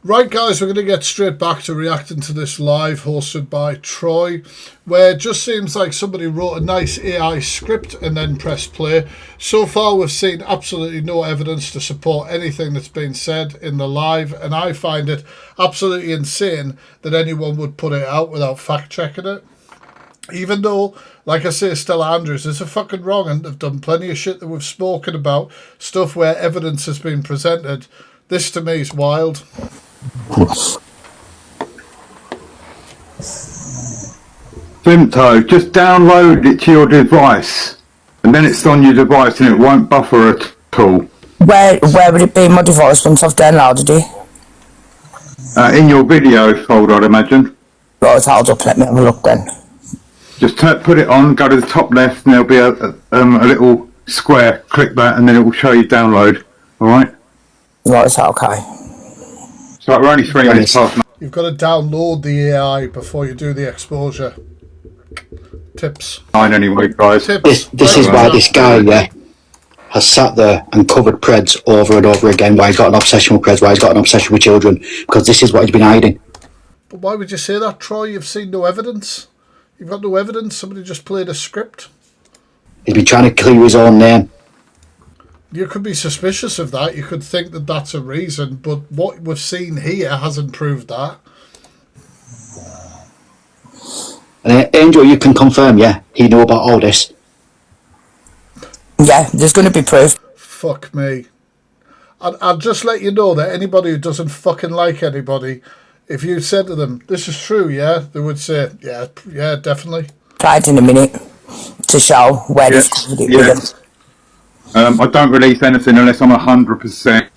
Right, guys, we're going to get straight back to reacting to this live hosted by Troy, where it just seems like somebody wrote a nice AI script and then pressed play. So far, we've seen absolutely no evidence to support anything that's been said in the live, and I find it absolutely insane that anyone would put it out without fact-checking it. Even though, like I say, Stella Andrews is a fucking wrong, and they've done plenty of shit that we've spoken about, stuff where evidence has been presented. This, to me, is wild. Vimto, just download it to your device, and then it's on your device and it won't buffer at all. Where would it be in my device once I've downloaded it? In your video folder, I'd imagine. Right, hold up, let me have a look then. Just put it on, go to the top left, and there'll be a little square. Click that, and then it will show you download. All right? Right, is that okay? So we're only 3 minutes past. You've got to download the AI before you do the exposure. Tips. 9 anyway, guys. Tips. This is why this guy, has sat there and covered Preds over and over again, why he's got an obsession with Preds, why he's got an obsession with children, because this is what he's been hiding. But why would you say that, Troy? You've seen no evidence. You've got no evidence. Somebody just played a script. He's been trying to clear his own name. You could be suspicious of that. You could think that that's a reason, but what we've seen here hasn't proved that. And Angel, you can confirm, he knew about all this. Yeah, there's going to be proof. Fuck me. I'll just let you know that anybody who doesn't fucking like anybody, if you said to them, this is true, they would say, yeah, definitely. Try it in a minute to show where he's covered it with them. I don't release anything unless I'm 100%.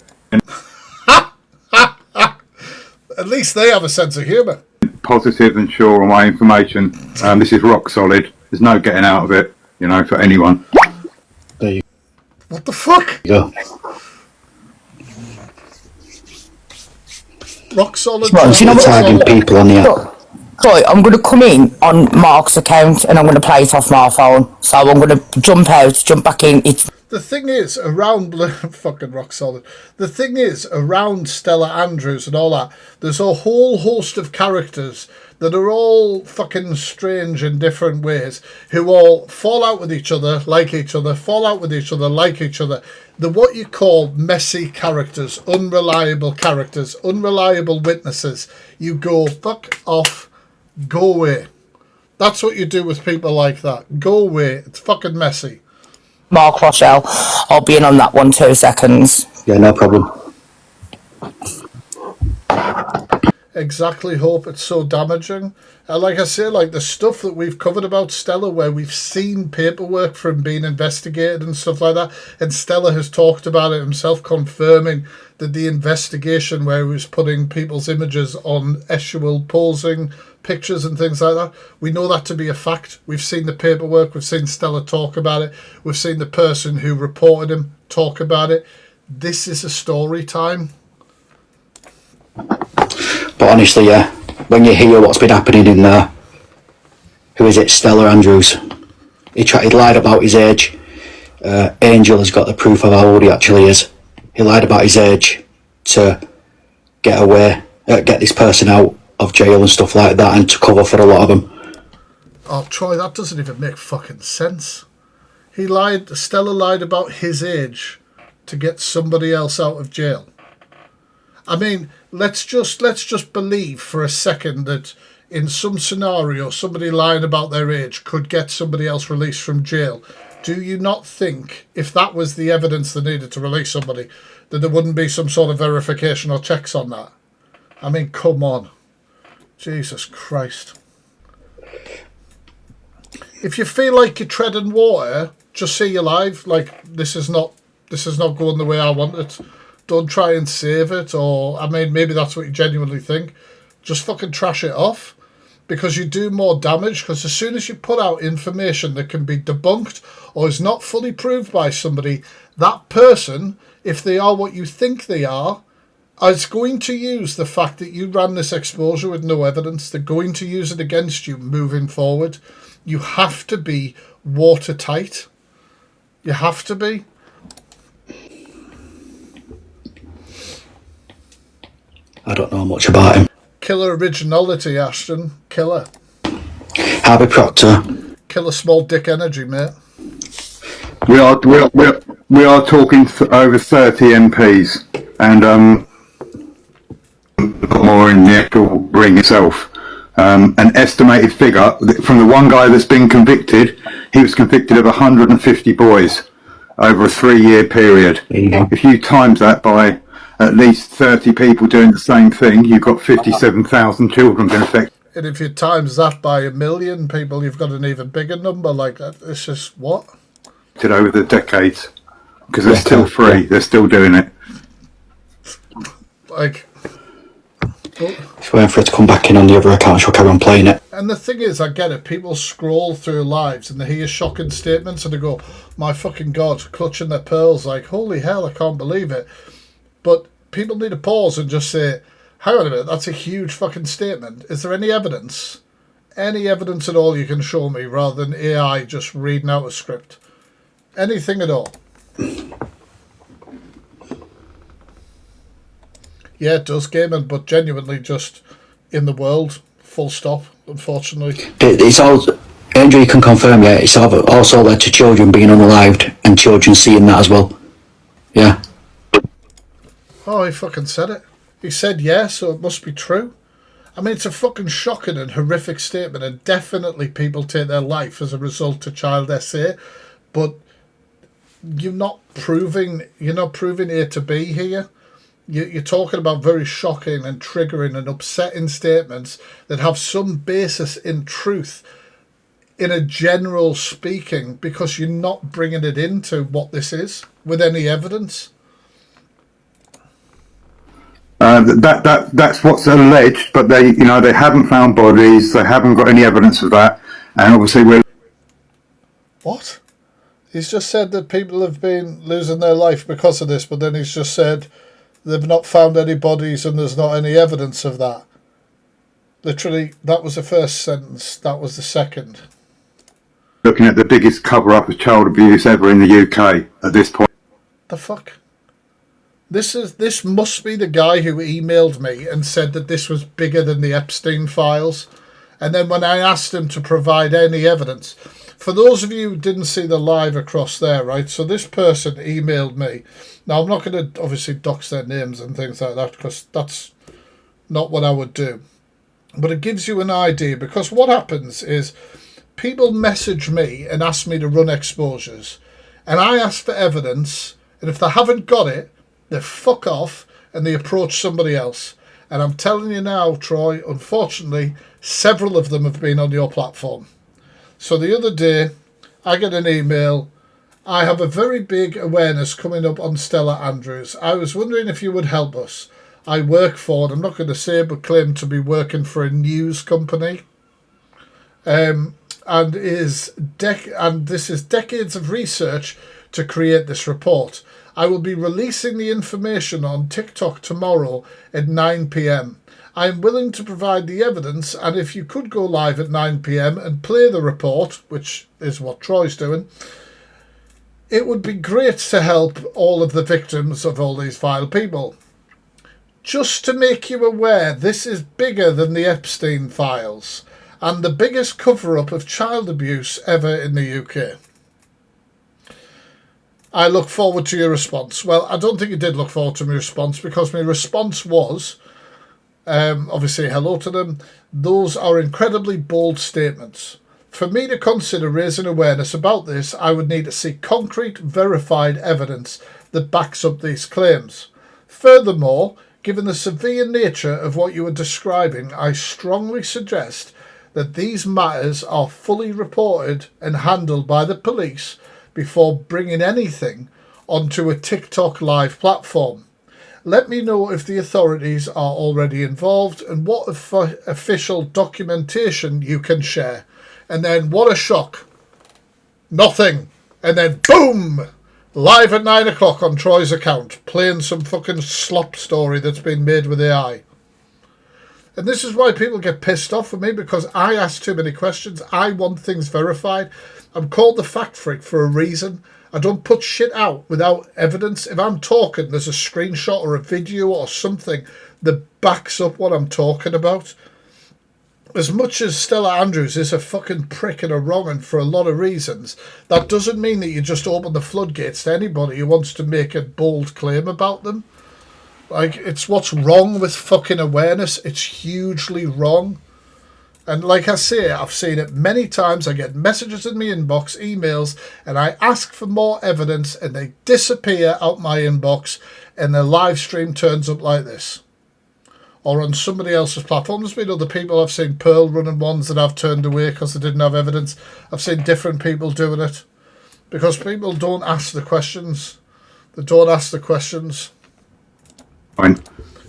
At least they have a sense of humour. Positive and sure on my information. This is rock solid. There's no getting out of it, for anyone. There you What the fuck? go. Rock solid. Well, you know what? Tagging people on the app. Right, I'm going to come in on Mark's account and I'm going to play it off my phone. So I'm going to jump out, jump back in. The thing is, around fucking rock solid. The thing is, around Stella Andrews and all that, there's a whole host of characters that are all fucking strange in different ways, who all fall out with each other, like each other, fall out with each other, like each other. They're what you call messy characters, unreliable witnesses. You go, fuck off, go away. That's what you do with people like that. Go away. It's fucking messy. Mark Rochelle, I'll be in on that one, 2 seconds. Yeah, no problem. Exactly, hope it's so damaging. Like I say, like the stuff that we've covered about Stella, where we've seen paperwork from being investigated and stuff like that, and Stella has talked about it himself, confirming that the investigation where he was putting people's images on Eschuel posing pictures and things like that, we know that to be a fact. We've seen the paperwork, we've seen Stella talk about it, we've seen the person who reported him talk about it. This is a story time. But honestly, when you hear what's been happening in there, who is it? Stella Andrews. He lied about his age. Angel has got the proof of how old he actually is. He lied about his age to get this person out of jail and stuff like that, and to cover for a lot of them. Oh, Troy, that doesn't even make fucking sense. Stella lied about his age to get somebody else out of jail. I mean, let's just believe for a second that in some scenario somebody lying about their age could get somebody else released from jail. Do you not think, if that was the evidence they needed to release somebody, that there wouldn't be some sort of verification or checks on that? I mean, come on. Jesus Christ. If you feel like you're treading water, just say you're live. Like, this is not going the way I want it. Don't try and save it, or, I mean, maybe that's what you genuinely think. Just fucking trash it off, because you do more damage, because as soon as you put out information that can be debunked or is not fully proved by somebody, that person, if they are what you think they are, is going to use the fact that you ran this exposure with no evidence. They're going to use it against you moving forward. You have to be watertight. You have to be. I don't know much about him. Killer originality, Ashton. Killer. Harvey Proctor. Killer small dick energy, mate. We are talking over 30 MPs, and more in the actual ring itself. An estimated figure from the one guy that's been convicted. He was convicted of 150 boys over a 3-year period. If you times that by at least 30 people doing the same thing, you've got 57,000 children being affected. And if you times that by 1 million people, you've got an even bigger number. Like that. It's just what? Over the decades, because they're still free. They're still doing it. Like. Just waiting for it to come back in on the other account. She'll carry on playing it. And the thing is, I get it. People scroll through lives and they hear shocking statements and they go, "My fucking God," clutching their pearls, like, "Holy hell, I can't believe it." But people need to pause and just say, "Hang on a minute, that's a huge fucking statement. Is there any evidence? Any evidence at all you can show me, rather than AI just reading out a script? Anything at all?" Yeah, it does, gaming, but genuinely just in the world, full stop, unfortunately. It's all, Andrew, you can confirm, yeah, it's also led to children being unalived and children seeing that as well. Yeah. Oh, he fucking said it. He said yeah, so it must be true. I mean, it's a fucking shocking and horrific statement, and definitely people take their life as a result of child SA, but you're not proving A to B here. You're talking about very shocking and triggering and upsetting statements that have some basis in truth in a general speaking, because you're not bringing it into what this is with any evidence. That's what's alleged, but they haven't found bodies. They haven't got any evidence of that, and obviously we're. What? He's just said that people have been losing their life because of this, but then he's just said they've not found any bodies and there's not any evidence of that. Literally, that was the first sentence. That was the second. Looking at the biggest cover-up of child abuse ever in the UK at this point. The fuck? This must be the guy who emailed me and said that this was bigger than the Epstein files. And then when I asked him to provide any evidence, for those of you who didn't see the live across there, right? So this person emailed me. Now, I'm not going to obviously dox their names and things like that, because that's not what I would do. But it gives you an idea, because what happens is people message me and ask me to run exposures, and I ask for evidence, and if they haven't got it, they fuck off and they approach somebody else. And I'm telling you now, Troy, unfortunately, several of them have been on your platform. So the other day, I get an email. "I have a very big awareness coming up on Stella Andrews. I was wondering if you would help us. I work for," and I'm not going to say, but claim to be working for a news company. And this is decades of research to create this report. "I will be releasing the information on TikTok tomorrow at 9 p.m. I am willing to provide the evidence, and if you could go live at 9 p.m. and play the report," which is what Troy's doing, "it would be great to help all of the victims of all these vile people. Just to make you aware, this is bigger than the Epstein files and the biggest cover-up of child abuse ever in the UK. I look forward to your response." Well, I don't think you did look forward to my response, because my response was, obviously, hello to them. "Those are incredibly bold statements. For me to consider raising awareness about this, I would need to see concrete, verified evidence that backs up these claims. Furthermore, given the severe nature of what you are describing, I strongly suggest that these matters are fully reported and handled by the police before bringing anything onto a TikTok live platform. Let me know if the authorities are already involved and what official documentation you can share." And then, what a shock. Nothing. And then, boom! Live at 9 o'clock on Troy's account, playing some fucking slop story that's been made with AI. And this is why people get pissed off with me, because I ask too many questions. I want things verified. I'm called the fact freak for a reason. I don't put shit out without evidence. If I'm talking, there's a screenshot or a video or something that backs up what I'm talking about. As much as Stella Andrews is a fucking prick and a wrong for a lot of reasons, that doesn't mean that you just open the floodgates to anybody who wants to make a bold claim about them. Like, it's what's wrong with fucking awareness. It's hugely wrong. And like I say, I've seen it many times. I get messages in my inbox, emails, and I ask for more evidence and they disappear out my inbox and the live stream turns up like this. Or on somebody else's platform. There's been other people. I've seen Pearl running ones that I've turned away because they didn't have evidence. I've seen different people doing it. Because people don't ask the questions. They don't ask the questions. Fine.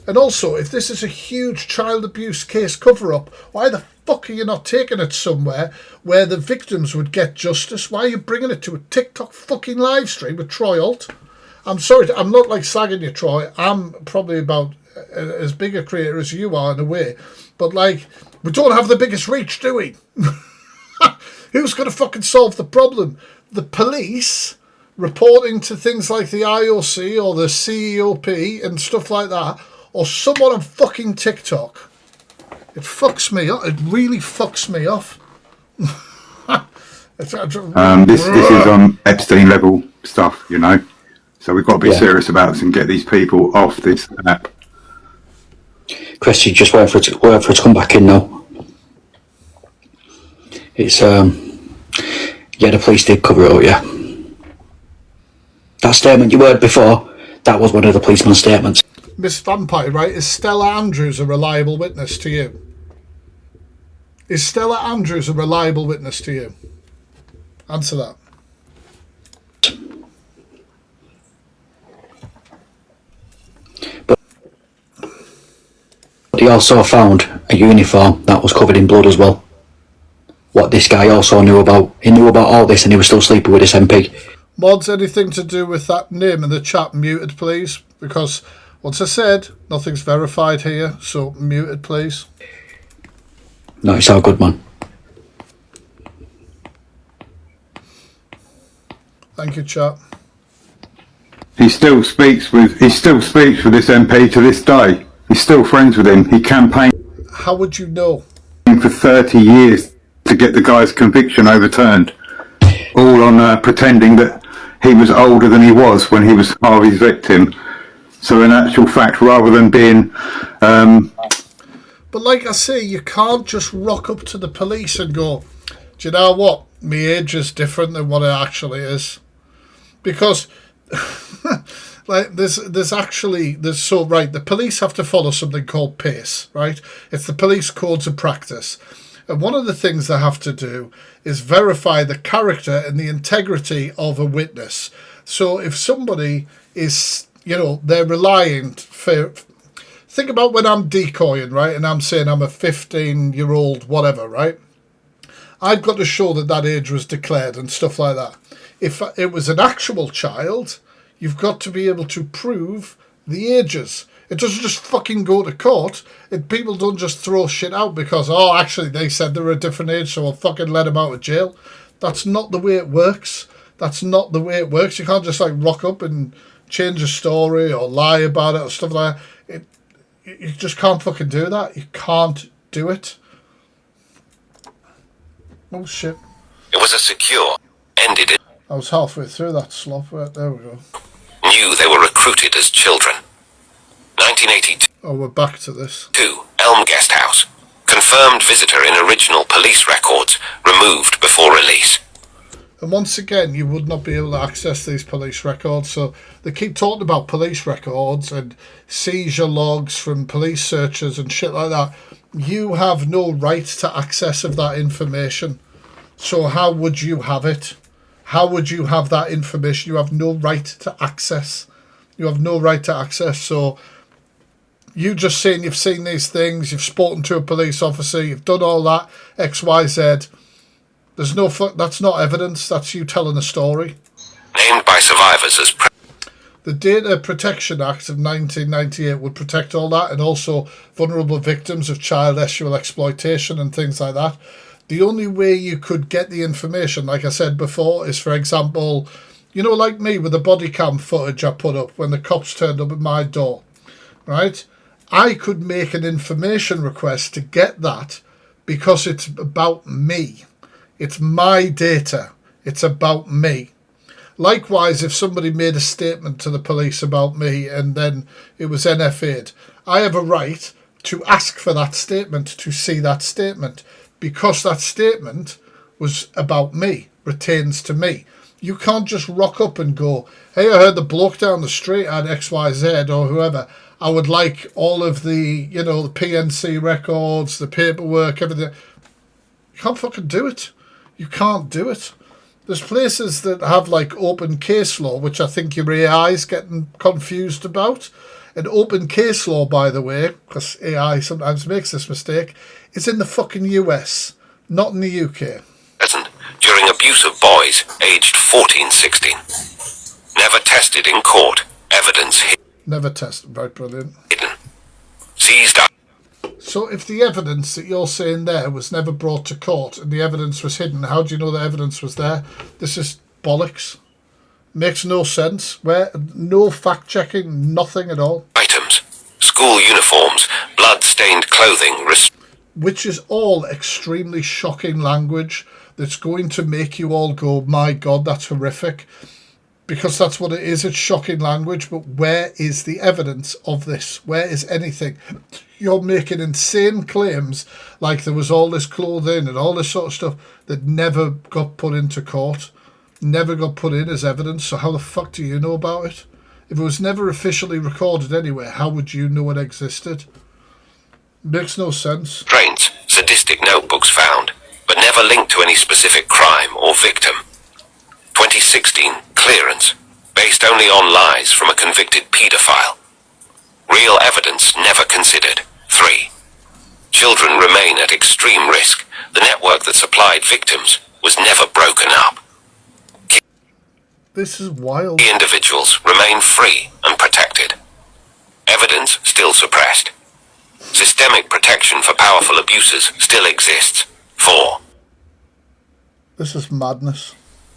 And also, if this is a huge child abuse case cover-up, why the fuck are you not taking it somewhere where the victims would get justice? Why are you bringing it to a TikTok fucking live stream with Troy Alt? I'm sorry, I'm not like slagging you, Troy. I'm probably about as big a creator as you are in a way. But, like, we don't have the biggest reach, do we? Who's going to fucking solve the problem? The police reporting to things like the IOC or the CEOP and stuff like that, or someone on fucking TikTok. It fucks me up. It really fucks me off. This is Epstein level stuff, you know. So we've got to be serious about this and get these people off this app. Chris, you just wait for it to come back in now. It's the police did cover it up, yeah. That statement you heard before, that was one of the policeman's statements. Miss Vampire, right? Is Stella Andrews a reliable witness to you? Is Stella Andrews a reliable witness to you? Answer that. But he also found a uniform that was covered in blood as well. What this guy also knew about. He knew about all this and he was still sleeping with this MP. Mods, anything to do with that name in the chat, muted please, because once I said nothing's verified here, so muted please. No, it's all good, man. Thank you, chat. He still speaks with this MP to this day. He's still friends with him. He campaigned How would you know? for 30 years to get the guy's conviction overturned, all on pretending that he was older than he was when he was Harvey's victim. So in actual fact, rather than being... But like I say, you can't just rock up to the police and go, do you know what? My age is different than what it actually is. Because, like, the police have to follow something called PACE, right? It's the Police Codes of Practice. And one of the things they have to do is verify the character and the integrity of a witness. So if somebody is, they're relying for... Think about when I'm decoying, right? And I'm saying I'm a 15-year-old whatever, right? I've got to show that age was declared and stuff like that. If it was an actual child, you've got to be able to prove the ages. It doesn't just fucking go to court. People don't just throw shit out because, actually, they said they were a different age, so I'll fucking let them out of jail. That's not the way it works. That's not the way it works. You can't just, rock up and change a story or lie about it or stuff like that. You just can't fucking do that. You can't do it. Oh, shit. It was a secure, ended it. I was halfway through that slop. There we go. Knew they were recruited as children. 1982. Oh, we're back to this. Elm Guest House. Confirmed visitor in original police records. Removed before release. And once again, you would not be able to access these police records. So they keep talking about police records and seizure logs from police searches and shit like that. You have no right to access of that information. So how would you have it? How would you have that information? You have no right to access. You have no right to access. So you just saying you've seen these things, you've spoken to a police officer, you've done all that, X, Y, Z. There's no... That's not evidence. That's you telling a story. Named by survivors as... The Data Protection Act of 1998 would protect all that, and also vulnerable victims of child sexual exploitation and things like that. The only way you could get the information, like I said before, is, for example, you know, like me with the body cam footage I put up when the cops turned up at my door, right? I could make an information request to get that because it's about me. It's my data. It's about me. Likewise, if somebody made a statement to the police about me and then it was NFA'd, I have a right to ask for that statement, to see that statement, because that statement was about me, pertains to me. You can't just rock up and go, hey, I heard the bloke down the street had XYZ or whoever. I would like all of the, you know, the PNC records, the paperwork, everything. You can't fucking do it. You can't do it. There's places that have like open case law, which I think your AI is getting confused about. And open case law, by the way, because AI sometimes makes this mistake, is in the fucking US, not in the UK. During abuse of boys aged 14-16. Never tested in court. Evidence Never tested. Right, brilliant. hidden. Seized up. So if the evidence that you're saying there was never brought to court and the evidence was hidden, how do you know the evidence was there? This is bollocks. Makes no sense. Where no fact checking, nothing at all. Items. School uniforms. Blood-stained clothing. Which is all extremely shocking language that's going to make you all go, my God, that's horrific. Because that's what it is. It's shocking language. But where is the evidence of this? Where is anything? You're making insane claims like there was all this clothing and all this sort of stuff that never got put into court. Never got put in as evidence. So how the fuck do you know about it? If it was never officially recorded anywhere, how would you know it existed? Makes no sense. Restraints. Sadistic notebooks found, but never linked to any specific crime or victim. 2016 clearance, based only on lies from a convicted paedophile. Real evidence never considered. 3. Children remain at extreme risk. The network that supplied victims was never broken up. This is wild. The individuals remain free and protected. Evidence still suppressed. Systemic protection for powerful abusers still exists. 4. This is madness.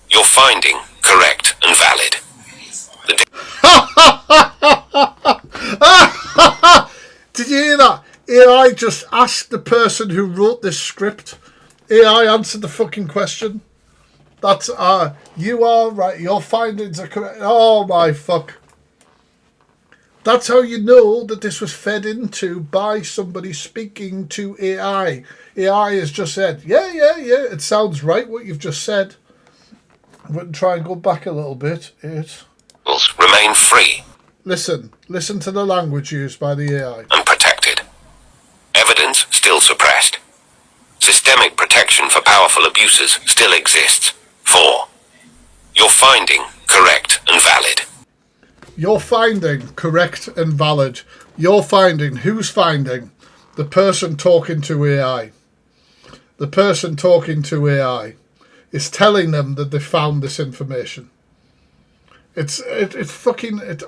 Your finding correct and valid. Did you hear that? AI just asked the person who wrote this script. AI answered the fucking question. That's, you are right. Your findings are correct. Oh my fuck. That's how you know that this was fed into by somebody speaking to AI. AI has just said, yeah, it sounds right what you've just said. I'm going to try and go back a little bit. Remain free. Listen to the language used by the AI. And protected. Evidence still suppressed. Systemic protection for powerful abusers still exists. 4. Your finding correct and valid. Your finding correct and valid. Your finding, who's finding? The person talking to AI. The person talking to AI is telling them that they found this information. It's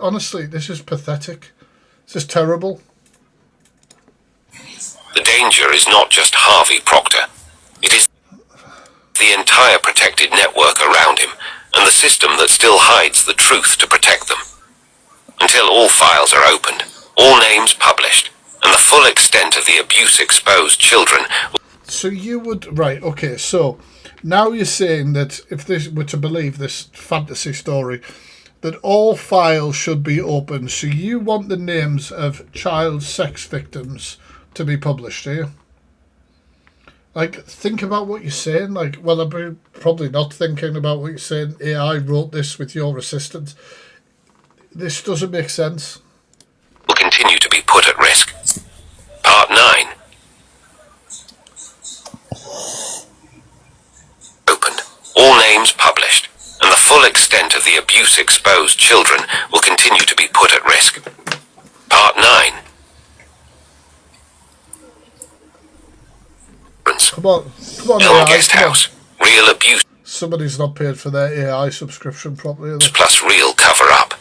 honestly, this is pathetic. This is terrible. The danger is not just Harvey Proctor. It is the entire protected network around him and the system that still hides the truth to protect them. Until all files are opened, all names published, and the full extent of the abuse exposed children. So you would, right, okay, so now you're saying that if this were to believe this fantasy story, that all files should be open. So you want the names of child sex victims to be published, do you? Like, think about what you're saying. Like, well, I'm probably not thinking about what you're saying. AI wrote this with your assistance. This doesn't make sense. Will continue to be put at risk. Part 9. Opened. All names published. And the full extent of the abuse exposed children will continue to be put at risk. Part 9. Come on Elm AI, Guest come on. House. Real abuse Somebody's not paid for their AI subscription properly. plus real cover-up.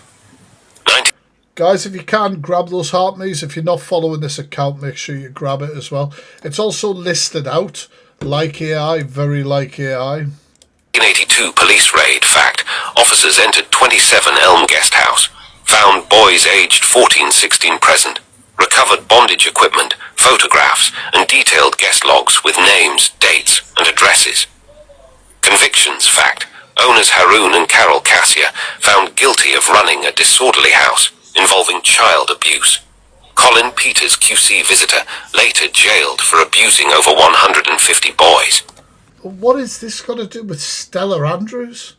Guys, if you can, grab those heartme's. If you're not following this account, make sure you grab it as well. It's also listed out like AI, very like AI. 1982 police raid. Fact. Officers entered 27 Elm Guest House. Found boys aged 14-16 present. Recovered bondage equipment, photographs, and detailed guest logs with names, dates, and addresses. Convictions. Fact. Owners Haroon and Carol Cassia found guilty of running a disorderly house involving child abuse. Colin Peters, QC visitor, later jailed for abusing over 150 boys. What is this got to do with Stella Andrews?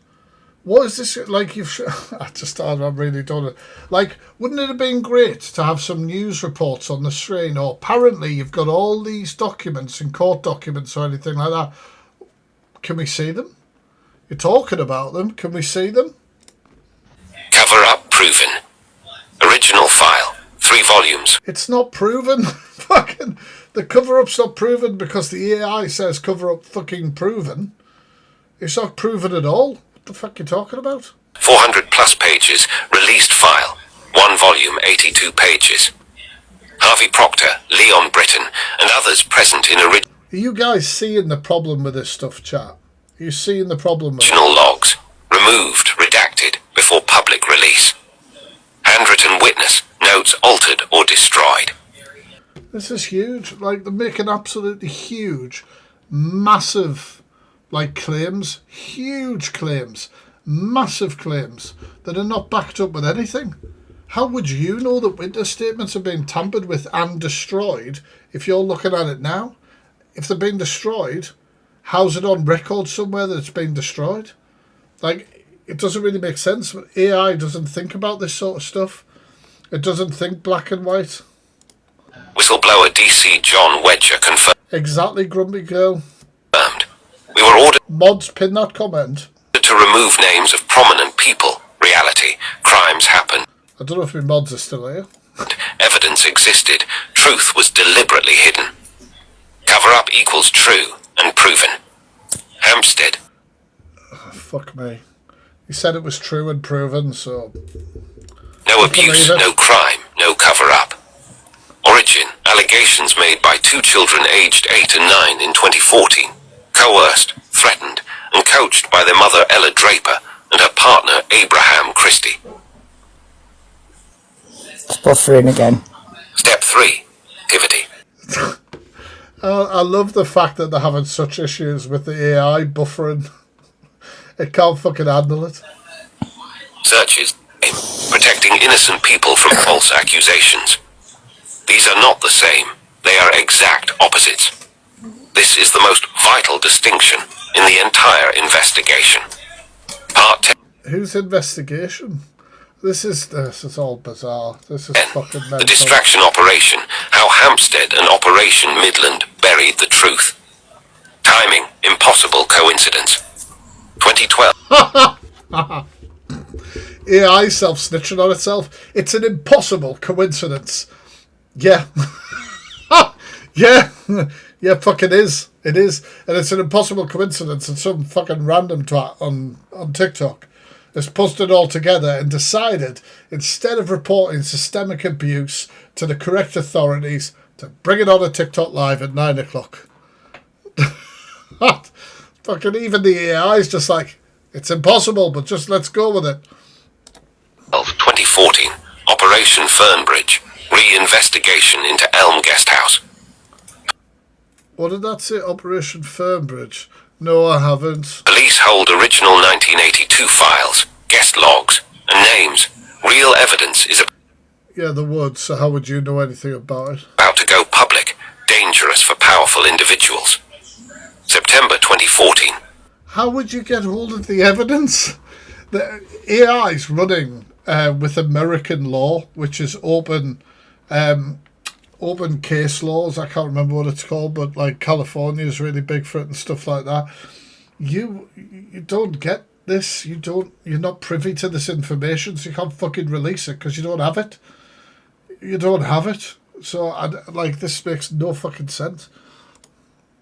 What is this, like, I'm really done it. Like, wouldn't it have been great to have some news reports on the screen? Or apparently you've got all these documents and court documents or anything like that. Can we see them? You're talking about them. Can we see them? Cover up proven. Original file. 3 volumes. It's not proven. Fucking, the cover-up's not proven because the AI says cover-up fucking proven. It's not proven at all. What the fuck are you talking about? 400 plus pages. Released file. 1 volume, 82 pages. Harvey Proctor, Leon Britton, and others present in Are you guys seeing the problem with this stuff, chat? Are you seeing the problem with original logs. Removed, redacted, before public release. Handwritten witness. Notes altered or destroyed. This is huge. Like, they're making absolutely huge, massive, like, claims. Huge claims. Massive claims that are not backed up with anything. How would you know that witness statements are being tampered with and destroyed if you're looking at it now? If they're being destroyed, how's it on record somewhere that it's been destroyed? Like, it doesn't really make sense. AI doesn't think about this sort of stuff. It doesn't think black and white. Whistleblower DC John Wedger confirmed. Exactly, Grumpy Girl. We were ordered Mods, pin that comment. to remove names of prominent people. Reality. Crimes happen. I don't know if my mods are still here. Evidence existed. Truth was deliberately hidden. Cover up equals true and proven. Hampstead. Oh, fuck me. He said it was true and proven, so... No abuse, no crime, no cover-up. Origin, allegations made by 2 children aged 8 and 9 in 2014. Coerced, threatened, and coached by their mother Ella Draper and her partner Abraham Christie. It's buffering again. Step 3. Activity. I love the fact that they're having such issues with the AI buffering. It can't fucking handle it. Searches. Protecting innocent people from false accusations. These are not the same. They are exact opposites. This is the most vital distinction in the entire investigation. Part 10. Whose investigation? This is all bizarre. This is fucking mental. The distraction operation. How Hampstead and Operation Midland buried the truth. Timing. Impossible coincidence. 2012. AI self-snitching on itself. It's an impossible coincidence. Yeah. Yeah. Yeah, fucking is. It is. And it's an impossible coincidence that some fucking random twat on TikTok has posted all together and decided, instead of reporting systemic abuse to the correct authorities, to bring it on a TikTok live at 9 o'clock. Fucking even the AI is just like, it's impossible, but just let's go with it. 2014, Operation Fernbridge, re-investigation into Elm Guesthouse. What did that say? Operation Fernbridge? No, I haven't. Police hold original 1982 files, guest logs, and names. Real evidence is Yeah, the would, so how would you know anything about it? about to go public, dangerous for powerful individuals. September 2014. How would you get hold of the evidence? The AI's running with American law, which is open case laws. I can't remember what it's called, but like California is really big for it and stuff like that. You don't get this. You're not privy to this information, so you can't fucking release it because you don't have it. You don't have it. So this makes no fucking sense.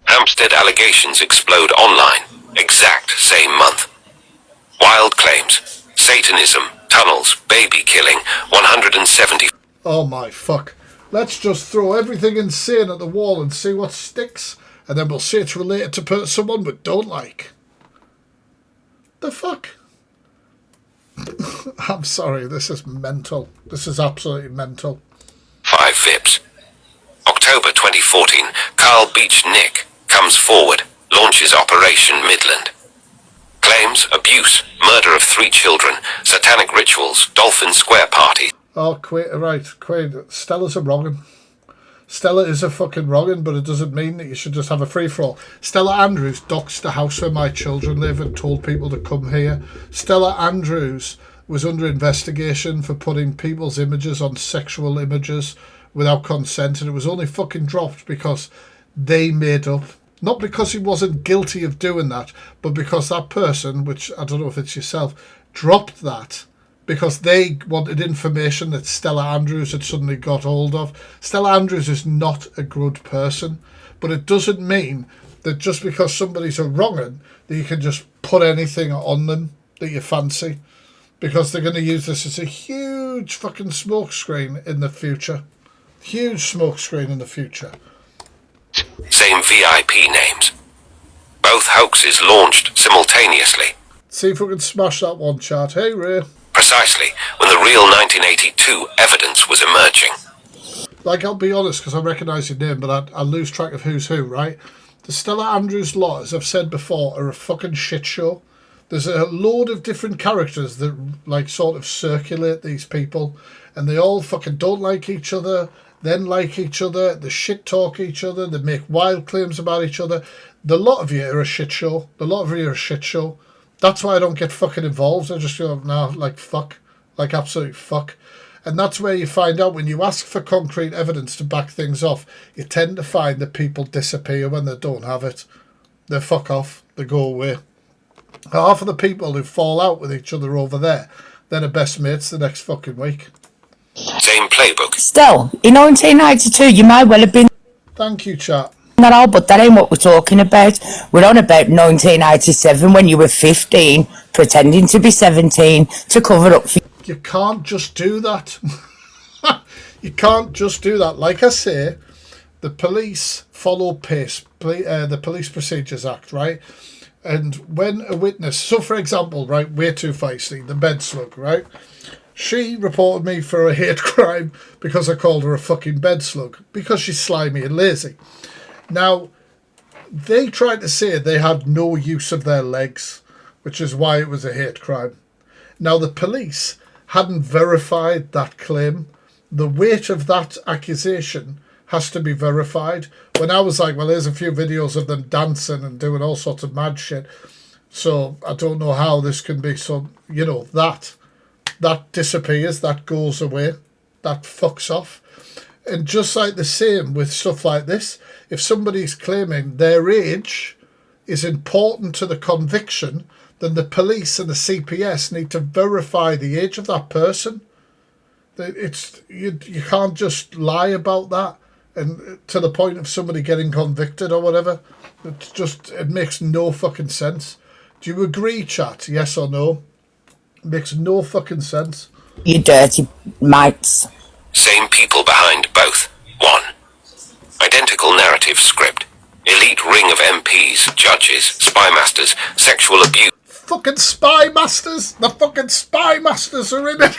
Hampstead allegations explode online. Exact same month. Wild claims. Satanism. tunnels, baby killing, 170. Oh my fuck. Let's just throw everything insane at the wall and see what sticks, and then we'll say it's related to someone we don't like. The fuck? I'm sorry, this is mental. This is absolutely mental. 5 VIPs. October 2014, Carl Beach Nick comes forward, launches Operation Midland. Claims abuse, murder of 3 children, satanic rituals, Dolphin Square party. Oh, right, Stella's a wrong'un. Stella is a fucking wrong'un, but it doesn't mean that you should just have a free-for-all. Stella Andrews doxed the house where my children live and told people to come here. Stella Andrews was under investigation for putting people's images on sexual images without consent, and it was only fucking dropped because they made up. Not because he wasn't guilty of doing that, but because that person, which I don't know if it's yourself, dropped that because they wanted information that Stella Andrews had suddenly got hold of. Stella Andrews is not a good person, but it doesn't mean that just because somebody's a wrong'un that you can just put anything on them that you fancy, because they're going to use this as a huge fucking smokescreen in the future. Huge smokescreen in the future. Same VIP names. Both hoaxes launched simultaneously. See if we can smash that one, chat. Hey, Ray. Precisely when the real 1982 evidence was emerging. Like, I'll be honest, because I recognise your name, but I lose track of who's who, right? The Stella Andrews lot, as I've said before, are a fucking shit show. There's a load of different characters that, like, sort of circulate these people, and they all fucking don't like each other, then like each other, they shit talk each other, they make wild claims about each other. The lot of you are a shit show. The lot of you are a shit show. That's why I don't get fucking involved. I just go, nah, like, fuck. Like, absolute fuck. And that's where you find out when you ask for concrete evidence to back things off, you tend to find that people disappear when they don't have it. They fuck off. They go away. Half of the people who fall out with each other over there, then are best mates the next fucking week. Same playbook. Still, in 1992, you might well have been Thank you, chat. that old, but that ain't what we're talking about. We're on about 1987 when you were 15, pretending to be 17 to cover up for... You can't just do that. You can't just do that. Like I say, the police follow the Police Procedures Act, right? And when a witness, so for example, right, Way Too Feisty, the bed slug, right? She reported me for a hate crime because I called her a fucking bed slug, because she's slimy and lazy. Now, they tried to say they had no use of their legs, which is why it was a hate crime. Now, the police hadn't verified that claim. The weight of that accusation has to be verified. When I was like, well, there's a few videos of them dancing and doing all sorts of mad shit, so I don't know how this can be so, you know, that disappears, that goes away, that fucks off. And just like the same with stuff like this, if somebody's claiming their age is important to the conviction, then the police and the CPS need to verify the age of that person. It's you can't just lie about that and to the point of somebody getting convicted or whatever. It makes no fucking sense. Do you agree, chat? Yes or no? It makes no fucking sense. You dirty mites. Same people behind both. 1. Identical narrative script. Elite ring of MPs, judges, spy masters, sexual abuse. Fucking spy masters! The fucking spy masters are in it!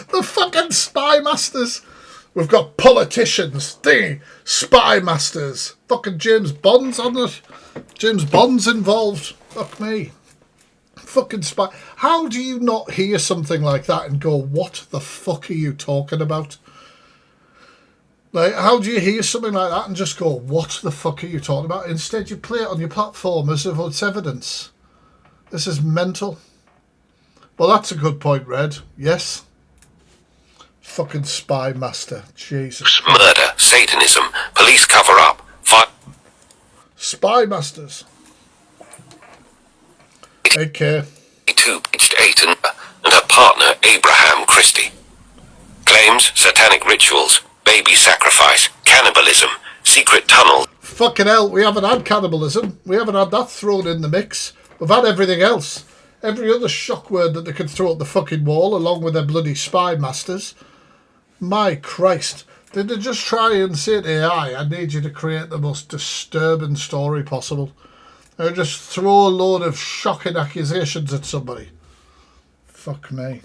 The fucking spy masters! We've got politicians, spy masters. Fucking James Bond's on it. James Bond's involved. Fuck me. Fucking spy. How do you not hear something like that and go, what the fuck are you talking about? Like, how do you hear something like that and just go, what the fuck are you talking about? Instead, you play it on your platform as if it's evidence. This is mental. Well, that's a good point, Red. Yes. Fucking spy master. Jesus. Murder, Satanism, police cover up. Spy masters. Okay. 2 aged 8 and her partner Abraham Christie. Claims satanic rituals, baby sacrifice, cannibalism, secret tunnels. Fucking hell, we haven't had cannibalism. We haven't had that thrown in the mix. We've had everything else. every other shock word that they could throw at the fucking wall, along with their bloody spy masters. My Christ. Did they just try and say to AI, I need you to create the most disturbing story possible? Or just throw a load of shocking accusations at somebody? Fuck me.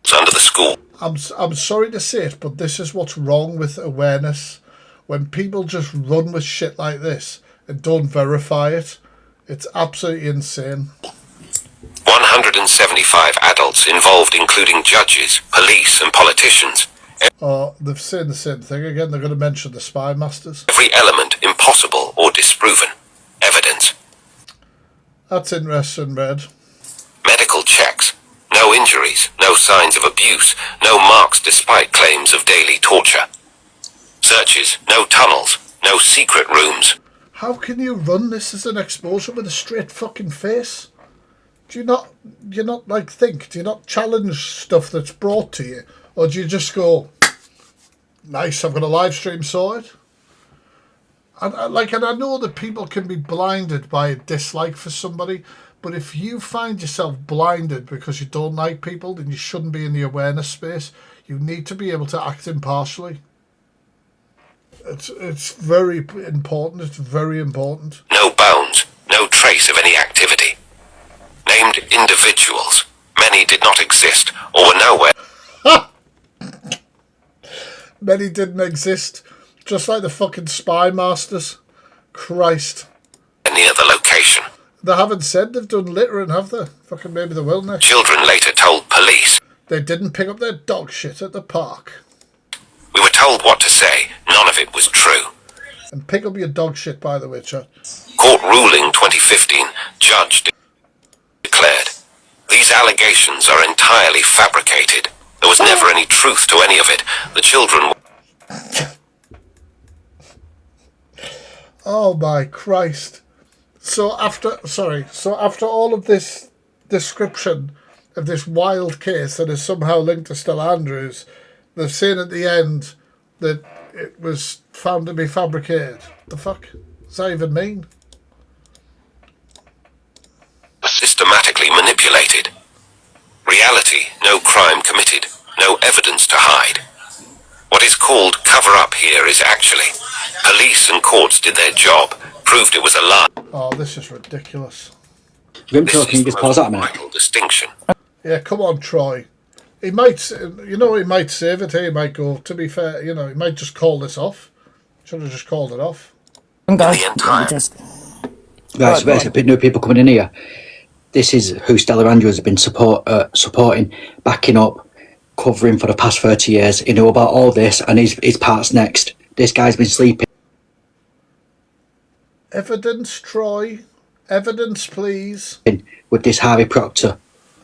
It's under the school. I'm sorry to say it, but this is what's wrong with awareness. When people just run with shit like this and don't verify it, it's absolutely insane. 175 adults involved, including judges, police, and politicians. Oh, they've said the same thing again. They're going to mention the spy masters. Every element impossible or disproven. Evidence. That's interesting, Red. Medical checks. No injuries, no signs of abuse, no marks despite claims of daily torture. Searches, no tunnels, no secret rooms. How can you run this as an exposure with a straight fucking face? Do you not like think? Do you not challenge stuff that's brought to you? Or do you just go, nice, I've got a live stream sorted? And I know that people can be blinded by a dislike for somebody, but if you find yourself blinded because you don't like people, then you shouldn't be in the awareness space. You need to be able to act impartially. It's very important. It's very important. No bones, no trace of any activity. Named individuals. Many did not exist or were nowhere. Many didn't exist. Just like the fucking spy masters. Christ. Near the location. They haven't said they've done littering, have they? Fucking maybe they will next. Children later told police. They didn't pick up their dog shit at the park. We were told what to say. None of it was true. And pick up your dog shit, by the way, chat. Court ruling 2015. Judge declared. These allegations are entirely fabricated. There was never any truth to any of it. The children... Oh my Christ. So after all of this description of this wild case that is somehow linked to Stella Andrews, they've saying at the end that it was found to be fabricated. The fuck does that even mean? Systematically manipulated. Reality, no crime committed, no evidence to hide. What is called cover-up here is actually police and courts did their job, proved it was a lie. Oh, this is ridiculous. Rimco, can you just pause that a minute? Vital distinction. Yeah, come on, Troy. He might, he might save it. He might go, to be fair, he might just call this off. Should have just called it off. Right, so basically, new people coming in here. This is who Stella Andrews has been supporting, backing up, covering for the past 30 years. He knew about all this, and his part's next. This guy's been sleeping. Evidence, Troy. Evidence, please. With this Harvey Proctor.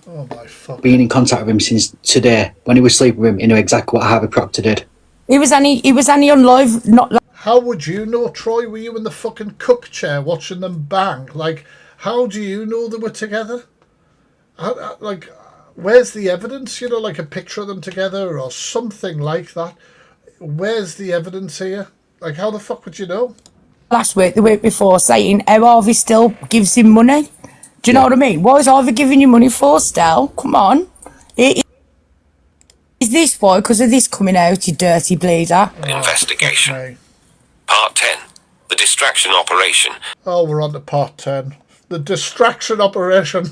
Oh my fuck. Been in contact with him since today. When he was sleeping with him, he knew exactly what Harvey Proctor did. He was only on live, not live. How would you know, Troy? Were you in the fucking cook chair watching them bang? Like, how do you know they were together? Where's the evidence? Like a picture of them together or something like that. Where's the evidence here? Like, how the fuck would you know? Last week, the week before, saying how Harvey still gives him money. Do you know what I mean? What is Harvey giving you money for, Stel? Come on. Is this why? Because of this coming out, you dirty bleeder. Investigation. Okay. Part 10. The distraction operation. Oh, we're on to part 10. The distraction operation.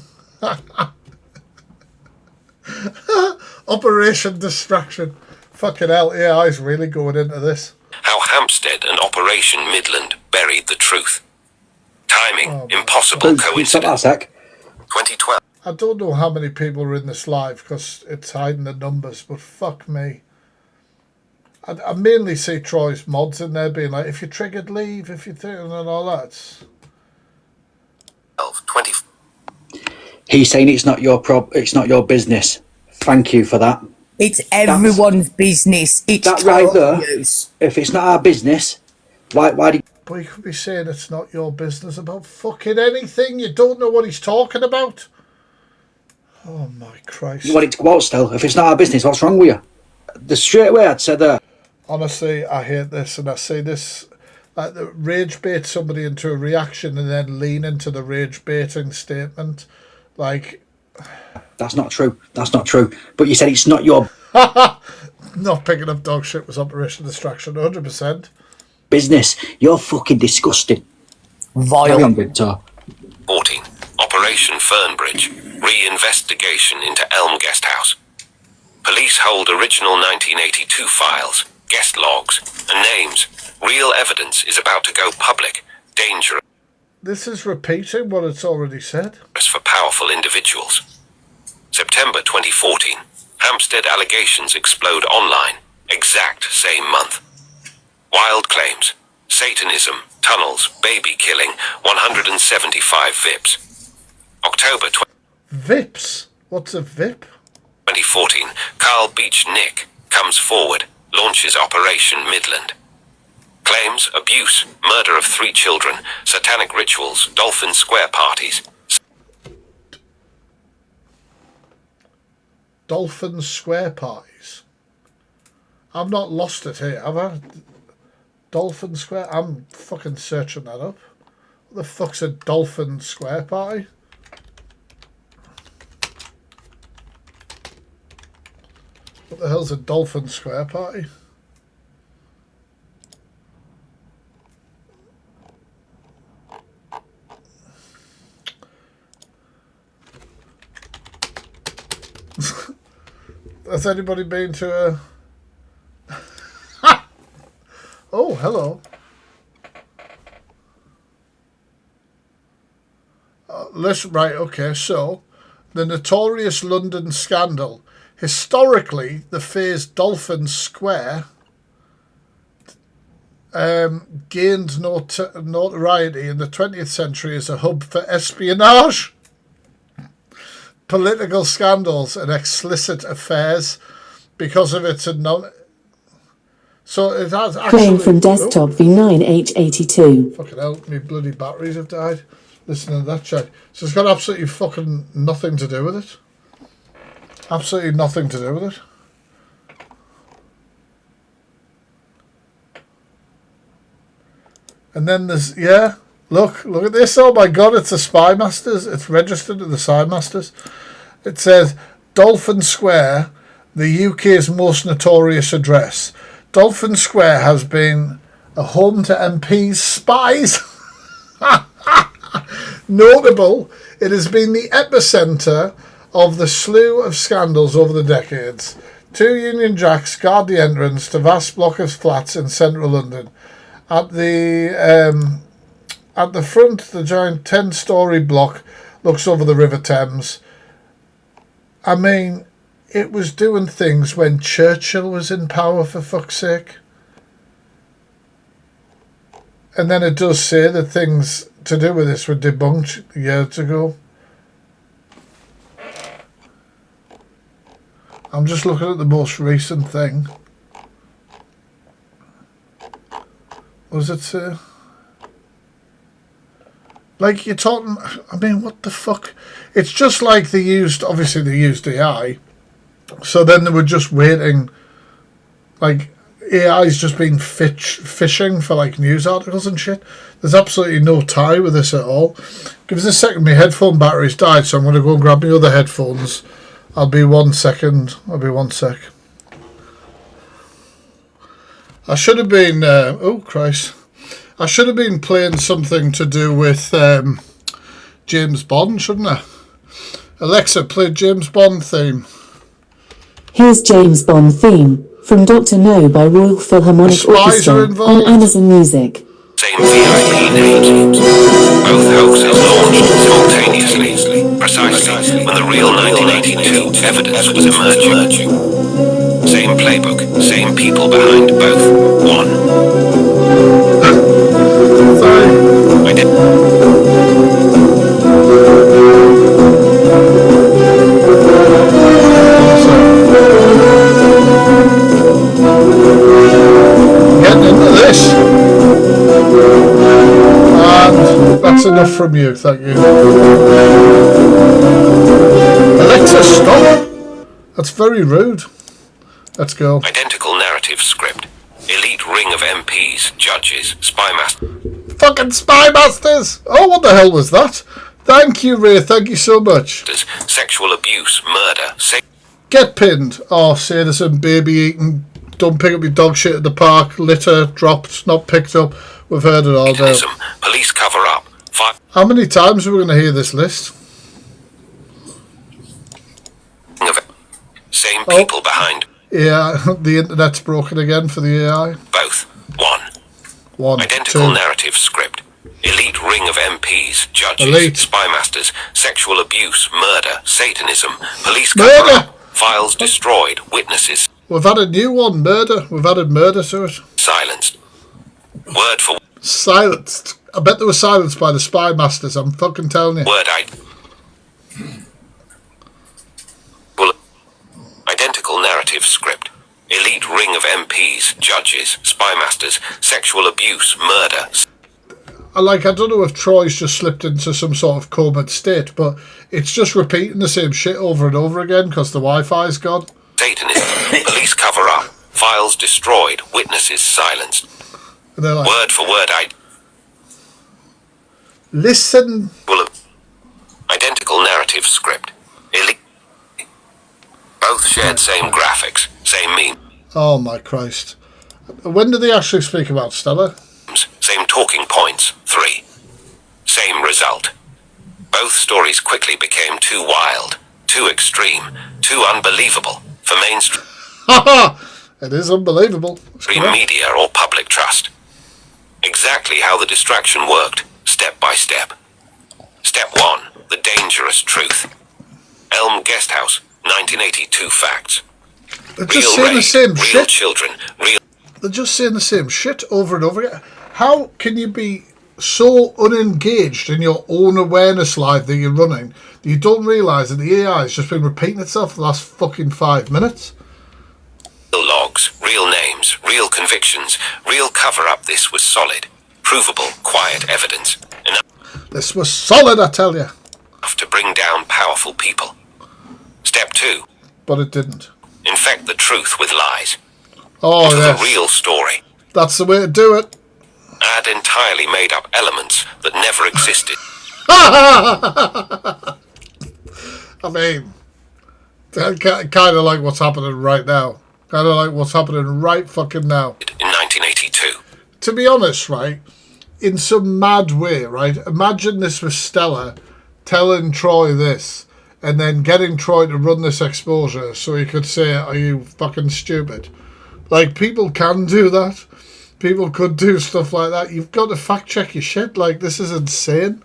Operation Distraction. Fucking hell, AI's really going into this. How Hampstead and Operation Midland buried the truth. Timing, impossible coincidence. 2012. I don't know how many people are in this live because it's hiding the numbers, but fuck me. I mainly see Troy's mods in there being like, if you triggered, leave, if you think, and all that. 20. He's saying it's not your business. Thank you for that. It's everyone's business. It's that right there. If it's not our business, why do? But you could be saying it's not your business about fucking anything. You don't know what he's talking about. Oh my Christ! You want it to go out still? If it's not our business, what's wrong with you? The straight away I'd say that. Honestly, I hate this, and I say this like the rage bait somebody into a reaction and then lean into the rage baiting statement. Like, That's not true. That's not true. But you said it's not your not picking up dog shit was Operation Distraction, 100%. business. You're fucking disgusting. Carry on, Vile. Victor. 14. Operation Fernbridge. Re-investigation into Elm Guest House. Police hold original 1982 files, guest logs, and names. Real evidence is about to go public. Dangerous This is repeating what it's already said. for powerful individuals. September 2014. Hampstead allegations explode online. Exact same month. Wild claims. Satanism, tunnels, baby killing, 175 VIPs. October Vips? What's a VIP? 2014. Carl Beach Nick comes forward, launches Operation Midland. Claims, abuse, murder of 3 children, satanic rituals, Dolphin Square parties. Dolphin Square parties. I've not lost it here, have I? Dolphin Square? I'm fucking searching that up. What the fuck's a Dolphin Square party? What the hell's a Dolphin Square party? Has anybody been to a... Oh, hello. Listen, right, okay, so the notorious London scandal. Historically, the phrase Dolphin Square gained notoriety in the 20th century as a hub for espionage, political scandals and explicit affairs because of its so it has actually... Playing from desktop V9H82. Fucking hell, me bloody batteries have died. Listen to that check. So it's got absolutely fucking nothing to do with it. Absolutely nothing to do with it. And then there's, yeah, look at this. Oh my God, it's a Spy Masters. It's registered to the Spy Masters. It says, Dolphin Square, the UK's most notorious address. Dolphin Square has been a home to MPs' spies. Notable, it has been the epicentre of the slew of scandals over the decades. 2 Union Jacks guard the entrance to vast block of flats in central London. At the front, the giant 10-storey block looks over the River Thames. I mean, it was doing things when Churchill was in power, for fuck's sake. And then it does say that things to do with this were debunked years ago. I'm just looking at the most recent thing. What does it say? Like, you're talking... I mean, what the fuck? It's just like they used... Obviously, they used AI. So then they were just waiting... Like, AI's just been fishing for, like, news articles and shit. There's absolutely no tie with this at all. Give us a second. My headphone battery's died, so I'm going to go and grab my other headphones. I'll be 1 second. I'll be 1 sec. I should have been... oh, Christ. I should have been playing something to do with James Bond, shouldn't I? Alexa, play James Bond theme. Here's James Bond theme from Dr. No by Royal Philharmonic Spies are Orchestra involved. on Amazon Music. Same VIP names. Both hoaxes launched simultaneously, precisely when the real 1982 evidence was emerging. Same playbook, same people behind both. One. Sorry. I did. Getting into this. And that's enough from you, thank you. Alexa, stop! That's very rude. Let's go. Identical narrative script. Elite ring of MPs, judges, spy masters. Fucking Spy Masters! Oh, what the hell was that? Thank you, Ray. Thank you so much. Sexual abuse, murder, Get pinned. Oh, sadism, baby eating. Don't pick up your dog shit at the park. Litter dropped, not picked up. We've heard it all now. police cover-up. How many times are we going to hear this list? Same people behind. Yeah, the internet's broken again for the AI. Both. One. Identical two. narrative script. Elite ring of MPs, judges, Elite. spy masters, sexual abuse, murder, Satanism, police Murder. cover-up, files destroyed, witnesses We've had a new one, murder. We've added murder to it. silenced. Word for Silenced. I bet they were silenced by the spy masters. I'm fucking telling you. word identical narrative script. Elite ring of MPs, judges, spy masters, sexual abuse, murder. I don't know if Troy's just slipped into some sort of comatose state, but it's just repeating the same shit over and over again because the Wi-Fi's gone. Satanism, police cover-up, files destroyed, witnesses silenced. And they're like, Word for word listen. identical narrative script. Elite. Both shared same graphics, same meme. Oh my Christ. When did they actually speak about Stella? Same talking points, 3. Same result. Both stories quickly became too wild, too extreme, too unbelievable for mainstream It is unbelievable. media or public trust. Exactly how the distraction worked, step by step. Step 1, the dangerous truth. Elm Guesthouse, 1982 facts. They're just saying the same real shit. children, real... They're just saying the same shit over and over again. How can you be so unengaged in your own awareness live that you're running that you don't realise that the AI has just been repeating itself for the last fucking 5 minutes? Real logs, real names, real convictions, real cover-up. This was solid, provable, quiet evidence. This was solid, I tell you. Enough to bring down powerful people. Step 2. But it didn't. Infect the truth with lies. Oh, To yes. the real story. That's the way to do it. Add entirely made-up elements that never existed. I mean, kind of like what's happening right now. Kind of like what's happening right fucking now. In 1982. To be honest, right, in some mad way, right, imagine this was Stella telling Troy this and then getting Troy to run this exposure so he could say, are you fucking stupid? Like, people can do that. People could do stuff like that. You've got to fact check your shit. Like, this is insane.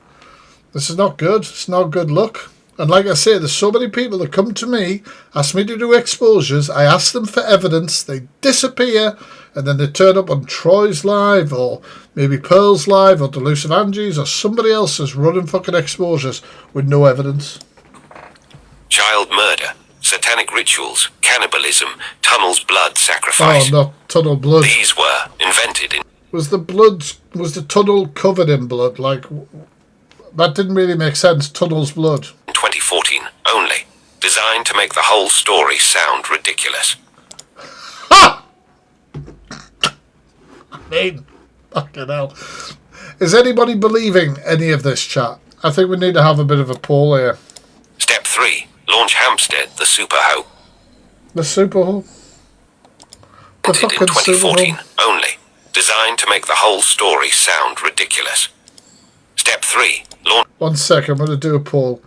This is not good. It's not good luck. And like I say, there's so many people that come to me, ask me to do exposures. I ask them for evidence. They disappear. And then they turn up on Troy's Live or maybe Pearl's Live or Delusive Angie's or somebody else's running fucking exposures with no evidence. Child murder, satanic rituals, cannibalism, tunnels, blood sacrifice. Oh, not tunnel blood. These were invented in... Was the tunnel covered in blood? Like, that didn't really make sense. Tunnel's blood. 2014 only. Designed to make the whole story sound ridiculous. Ha! I mean, fucking hell. Is anybody believing any of this, chat? I think we need to have a bit of a poll here. Step 3. Launch Hampstead, the super hoax. The super hole? The In fucking super 2014 hole? only. Designed to make the whole story sound ridiculous. Step 3. Launch... 1 second, I'm going to do a poll.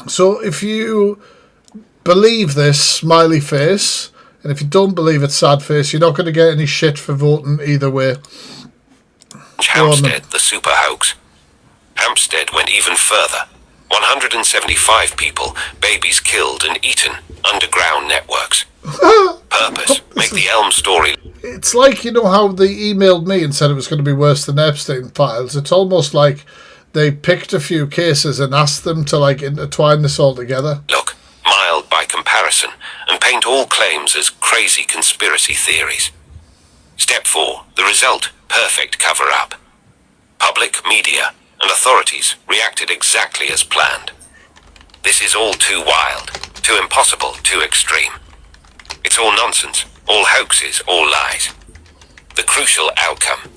So if you believe this, smiley face, and if you don't believe it, sad face, you're not going to get any shit for voting either way. Hampstead, the super hoax. Hampstead went even further. 175 people, babies killed and eaten, underground networks. Purpose, make the Elm story... It's like, you know how they emailed me and said it was going to be worse than Epstein files? It's almost like they picked a few cases and asked them to, like, intertwine this all together. Look, mild by comparison, and paint all claims as crazy conspiracy theories. Step 4, the result, perfect cover-up. Public, media, and authorities reacted exactly as planned. This is all too wild, too impossible, too extreme. It's all nonsense, all hoaxes, all lies. The crucial outcome.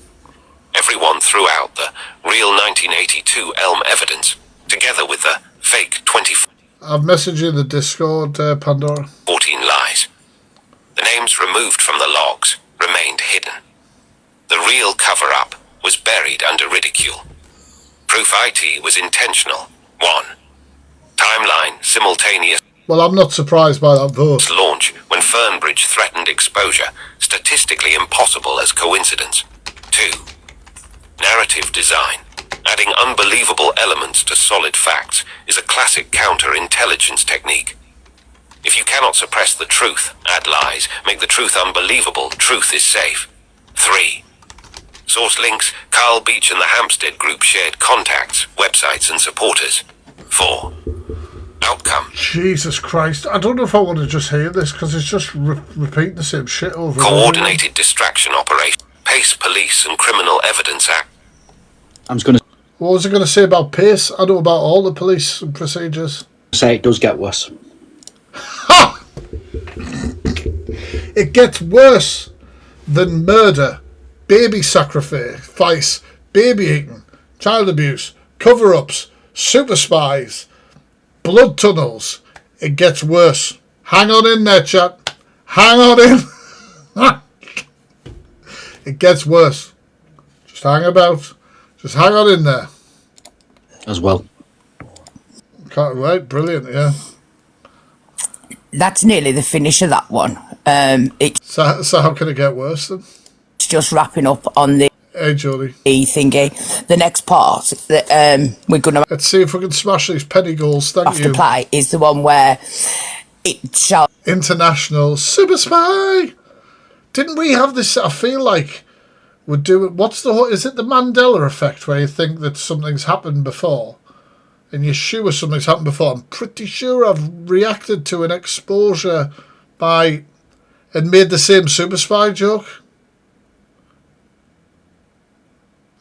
Everyone threw out the real 1982 Elm evidence, together with the fake 2014 I've messaged you in the Discord, Pandora. lies. The names removed from the logs remained hidden. The real cover-up was buried under ridicule. Proof IT was intentional. 1. Timeline simultaneous Well, I'm not surprised by that vote. launch when Fernbridge threatened exposure, statistically impossible as coincidence. 2. Narrative design. Adding unbelievable elements to solid facts is a classic counterintelligence technique. If you cannot suppress the truth, add lies, make the truth unbelievable, truth is safe. 3. Source links, Carl Beach and the Hampstead Group shared contacts, websites and supporters. 4. Outcome. Jesus Christ. I don't know if I want to just hear this because it's just repeating the same shit over and over. Coordinated distraction operation. Pace Police and Criminal Evidence Act. I'm just going to What was I going to say about Pace? I know about all the police and procedures. say it does get worse. Ha! It gets worse than murder, baby sacrifice, baby eating, child abuse, cover-ups, super spies, blood tunnels. It gets worse. Hang on in there, chat. Hang on in. It gets worse. Just hang about. Just hang on in there. As well. Can't wait. Brilliant, yeah. That's nearly the finish of that one. It's So how can it get worse then? just wrapping up on the Hey, Jodie. thingy. The next part that we're going to Let's see if we can smash these penny goals. Thank have to you. play is the one where it shall International Super Spy. Didn't we have this? I feel like we're doing. What's the? Is it the Mandela effect where you think that something's happened before, and you're sure something's happened before? I'm pretty sure I've reacted to an exposure by and made the same Super Spy joke.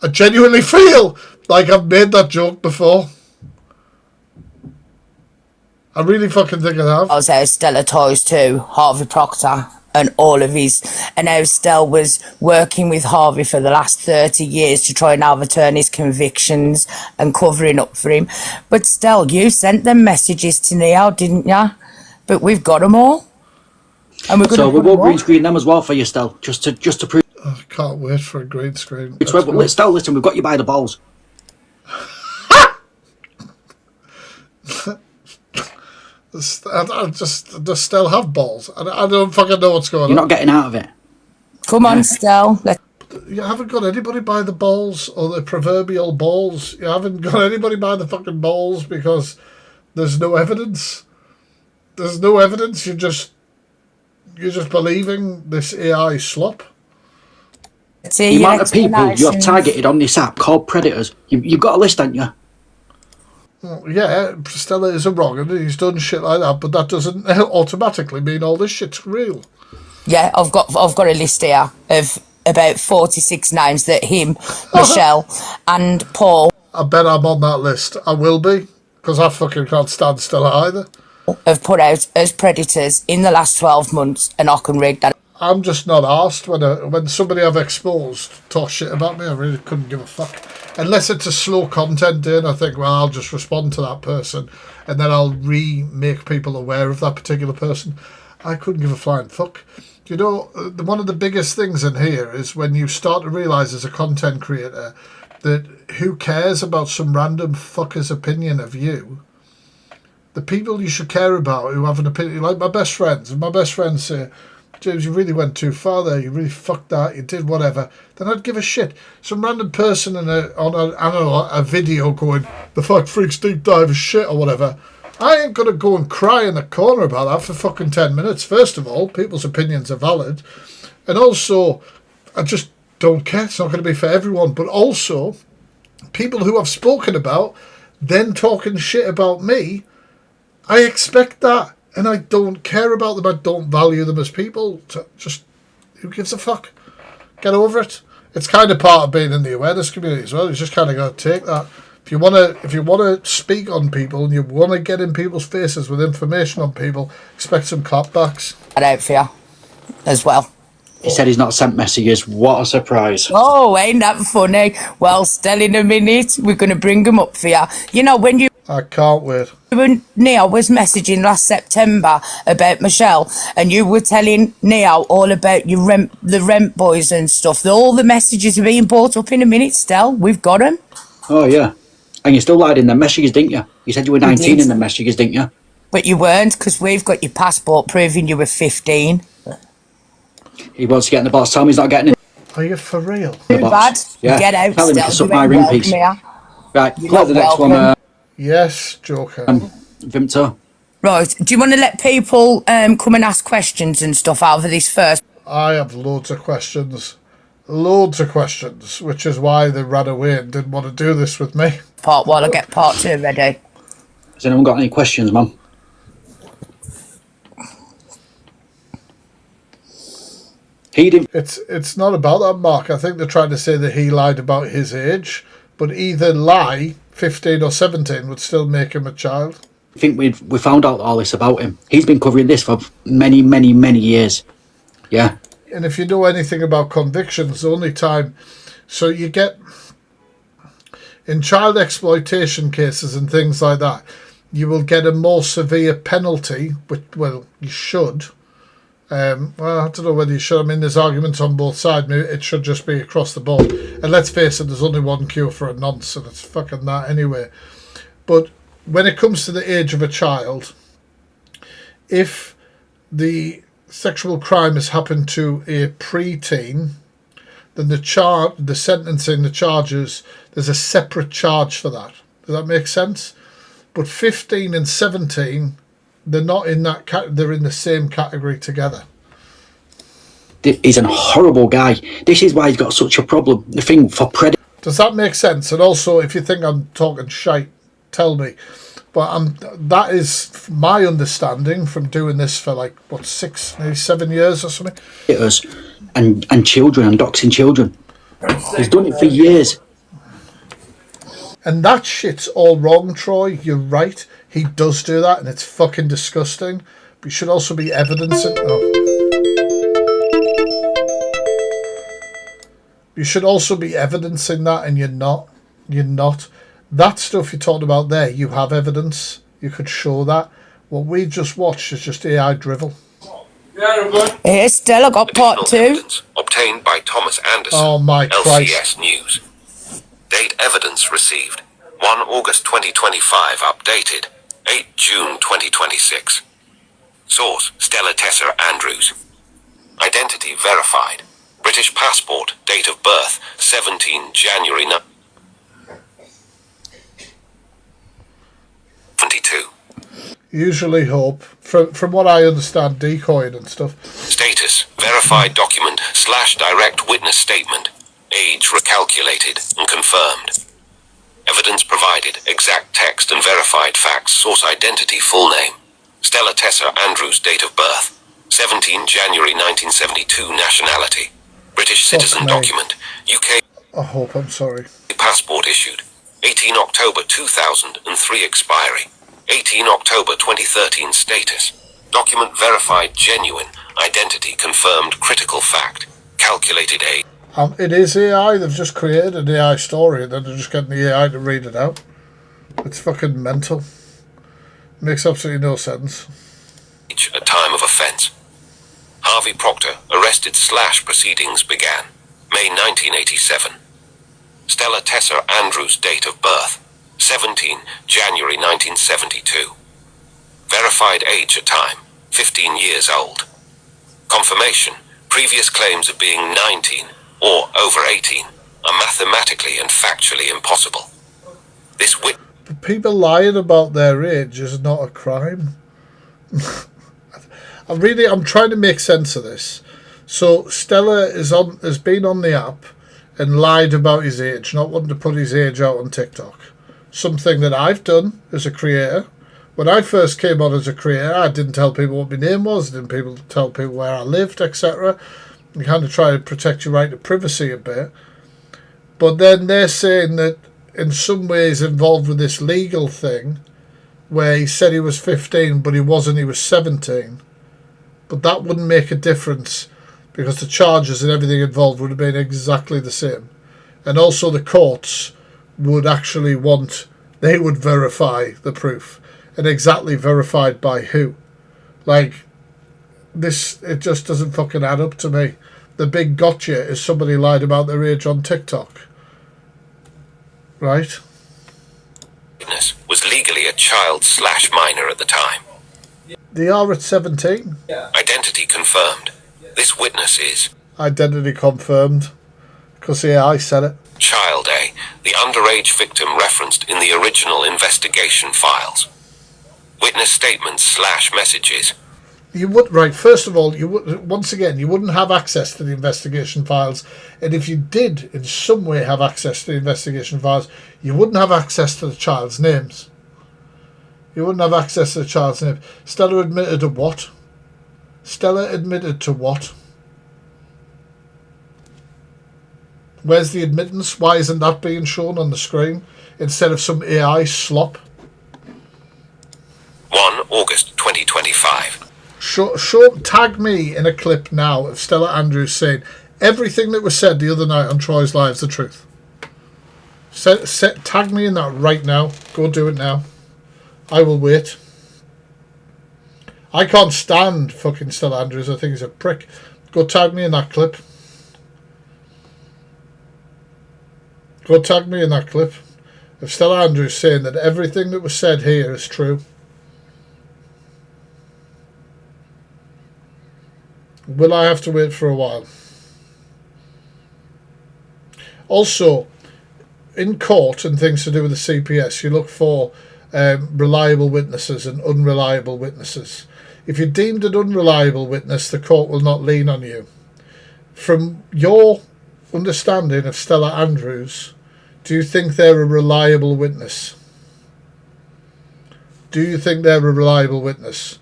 I genuinely feel like I've made that joke before. I really fucking think I have. I was out Stella Toys too, Harvey Proctor and all of his, and how Stell was working with Harvey for the last 30 years to try and overturn his convictions and covering up for him. But Stell, you sent them messages to Neil, didn't ya? But we've got them all. And we're So we going will to green screen them as well for you, Stel, just to prove. I can't wait for a green screen. It's where, but Stel, listen, we've got you by the balls. I just still have balls. I don't fucking know what's going You're on. not getting out of it. Come on, Stell. You haven't got anybody by the balls or the proverbial balls. You haven't got anybody by the fucking balls because there's no evidence. There's no evidence. You're just believing this AI slop. The amount of people you have targeted on this app called predators. You've got a list, haven't you? Well, yeah, Stella is a wrong and he's done shit like that, but that doesn't automatically mean all this shit's real. Yeah, I've got a list here of about 46 names that him, Michelle, and Paul I bet I'm on that list. I will be, because I fucking can't stand Stella either. have put out as predators in the last 12 months, and I can read that. I'm just not asked when somebody I've exposed talks shit about me. I really couldn't give a fuck. Unless it's a slow content day and I think, well, I'll just respond to that person and then I'll make people aware of that particular person. I couldn't give a flying fuck. You know, one of the biggest things in here is when you start to realise as a content creator that who cares about some random fucker's opinion of you? The people you should care about who have an opinion, like my best friends, and my best friends say, James, you really went too far there. You really fucked that. You did whatever. Then I'd give a shit. Some random person on a video going, the Fact Freaks deep dive is shit or whatever. I ain't going to go and cry in the corner about that for fucking 10 minutes. First of all, people's opinions are valid. And also, I just don't care. It's not going to be for everyone. But also, people who I've spoken about, then talking shit about me, I expect that. And I don't care about them. I don't value them as people. Just, who gives a fuck? Get over it. It's kind of part of being in the awareness community as well. You just kind of got to take that. If you want to speak on people and you want to get in people's faces with information on people, expect some clapbacks. Out for you as well. He said he's not sent messages. What a surprise. Oh, ain't that funny? Well, Stell, in a minute, we're going to bring them up for you. You know, when you I can't wait. When Neil was messaging last September about Michelle, and you were telling Neil all about the rent boys and stuff. All the messages are being brought up in a minute. Still, we've got them. Oh yeah, and you still lied in the messages, didn't you? You said you were 19 did. in the messages, didn't you? But you weren't, because we've got your passport proving you were 15. He wants to get in the box. Tell me he's not getting in Are you for real? the Too box. bad. Get out. Tell him to Still, suck you my ain't ring welcome piece. here. Right, You're play the not next one, welcome. Yes, Joker. Vimto. Right. Do you want to let people come and ask questions and stuff out of this first? I have loads of questions. Loads of questions, which is why they ran away and didn't want to do this with me. Part while I get part 2 ready. Has anyone got any questions, Mum? He didn't It's not about that, Mark. I think they're trying to say that he lied about his age, but either lie, 15 or 17, would still make him a child. think we found out all this about him. He's been covering this for many years. Yeah. And if you know anything about convictions, the only time... So you get... In child exploitation cases and things like that, you will get a more severe penalty, which, well, you should. Well, I don't know whether you should. I mean, there's arguments on both sides. Maybe it should just be across the board. And let's face it, there's only one cure for a nonce, and it's fucking that anyway. But when it comes to the age of a child, if the sexual crime has happened to a preteen, then the sentencing, the charges, there's a separate charge for that. Does that make sense? But 15 and 17, they're not in that they're in the same category together. He's a horrible guy. This is why he's got such a problem. The thing for predator. Does that make sense? And also, if you think I'm talking shite, tell me. But that is my understanding from doing this for like, what, 6, maybe 7 years or something? And children, and doxing children. He's done it for years. And that shit's all wrong, Troy. You're right. He does do that, and it's fucking disgusting. But you should also be evidencing... You should also be evidencing that, and you're not. You're not. That stuff you're talking about there, you have evidence. You could show that. What we just watched is just AI drivel. Here, Stella got part 2. Evidence obtained by Thomas Anderson. Oh my Christ. LCS News. Date evidence received 1 August 2025 updated 8 June 2026. Source Stella Andrews. Identity verified. British passport, date of birth 17 January 72. Usually hope, from what I understand, decoying and stuff. Status verified document / direct witness statement. Age recalculated and confirmed. Evidence provided, exact text and verified facts. Source identity, full name. Stella Andrews, date of birth 17 January 1972. Nationality British citizen document. UK I hope, I'm sorry. passport issued 18 October 2003. Expiry 18 October 2013. Status document verified, genuine. Identity confirmed. Critical fact calculated age. It is AI. They've just created an AI story and then they're just getting the AI to read it out. It's fucking mental. Makes absolutely no sense. A time of offence. Harvey Proctor arrested / proceedings began May 1987. Stella Andrews, date of birth 17 January 1972. Verified age at time 15 years old. Confirmation: previous claims of being 19 or over 18 are mathematically and factually impossible. This But people lying about their age is not a crime. I'm trying to make sense of this. So Stella has been on the app and lied about his age, not wanting to put his age out on TikTok. Something that I've done as a creator. When I first came on as a creator, I didn't tell people what my name was, I didn't tell people where I lived, etc. You kind of try to protect your right to privacy a bit. But then they're saying that in some ways involved with this legal thing where he said he was 15 but he wasn't, he was 17. But that wouldn't make a difference because the charges and everything involved would have been exactly the same. And also the courts would actually want they would verify the proof. And exactly verified by who? Like, this, it just doesn't fucking add up to me. The big gotcha is somebody lied about their age on TikTok. Right? Witness was legally a child/minor at the time. They are at 17. Identity confirmed. This witness is Identity confirmed. Because yeah, I said it. Child A, the underage victim referenced in the original investigation files. Witness statements/messages. You would, right, first of all, you would, once again, you wouldn't have access to the investigation files. And if you did in some way have access to the investigation files, you wouldn't have access to the child's names. You wouldn't have access to the child's name. Stella admitted to what? Stella admitted to what? Where's the admittance? Why isn't that being shown on the screen instead of some AI slop? 1 August 2025. Tag me in a clip now of Stella Andrews saying everything that was said the other night on Troy's Live's the truth. Tag me in that right now. Go do it now. I will wait. I can't stand fucking Stella Andrews. I think he's a prick. Go tag me in that clip. Go tag me in that clip of Stella Andrews saying that everything that was said here is true. Will I have to wait for a while? Also, in court and things to do with the CPS, you look for reliable witnesses and unreliable witnesses. If you're deemed an unreliable witness, the court will not lean on you. From your understanding of Stella Andrews, do you think they're a reliable witness? Do you think they're a reliable witness?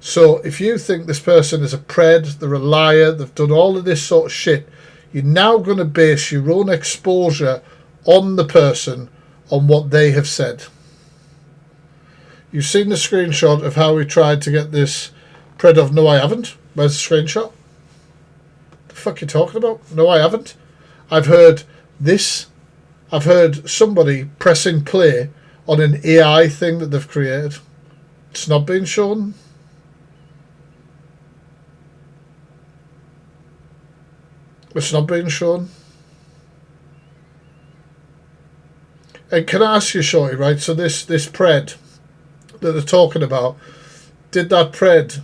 So if you think this person is a pred, they're a liar, they've done all of this sort of shit, you're now going to base your own exposure on the person on what they have said. You've seen the screenshot of how we tried to get this pred of no I haven't. Where's the screenshot? The fuck are you talking about? No I haven't. I've heard this. I've heard somebody pressing play on an AI thing that they've created. It's not being shown. It's not being shown. And can I ask you, Shorty, right? So this pred that they're talking about, did that pred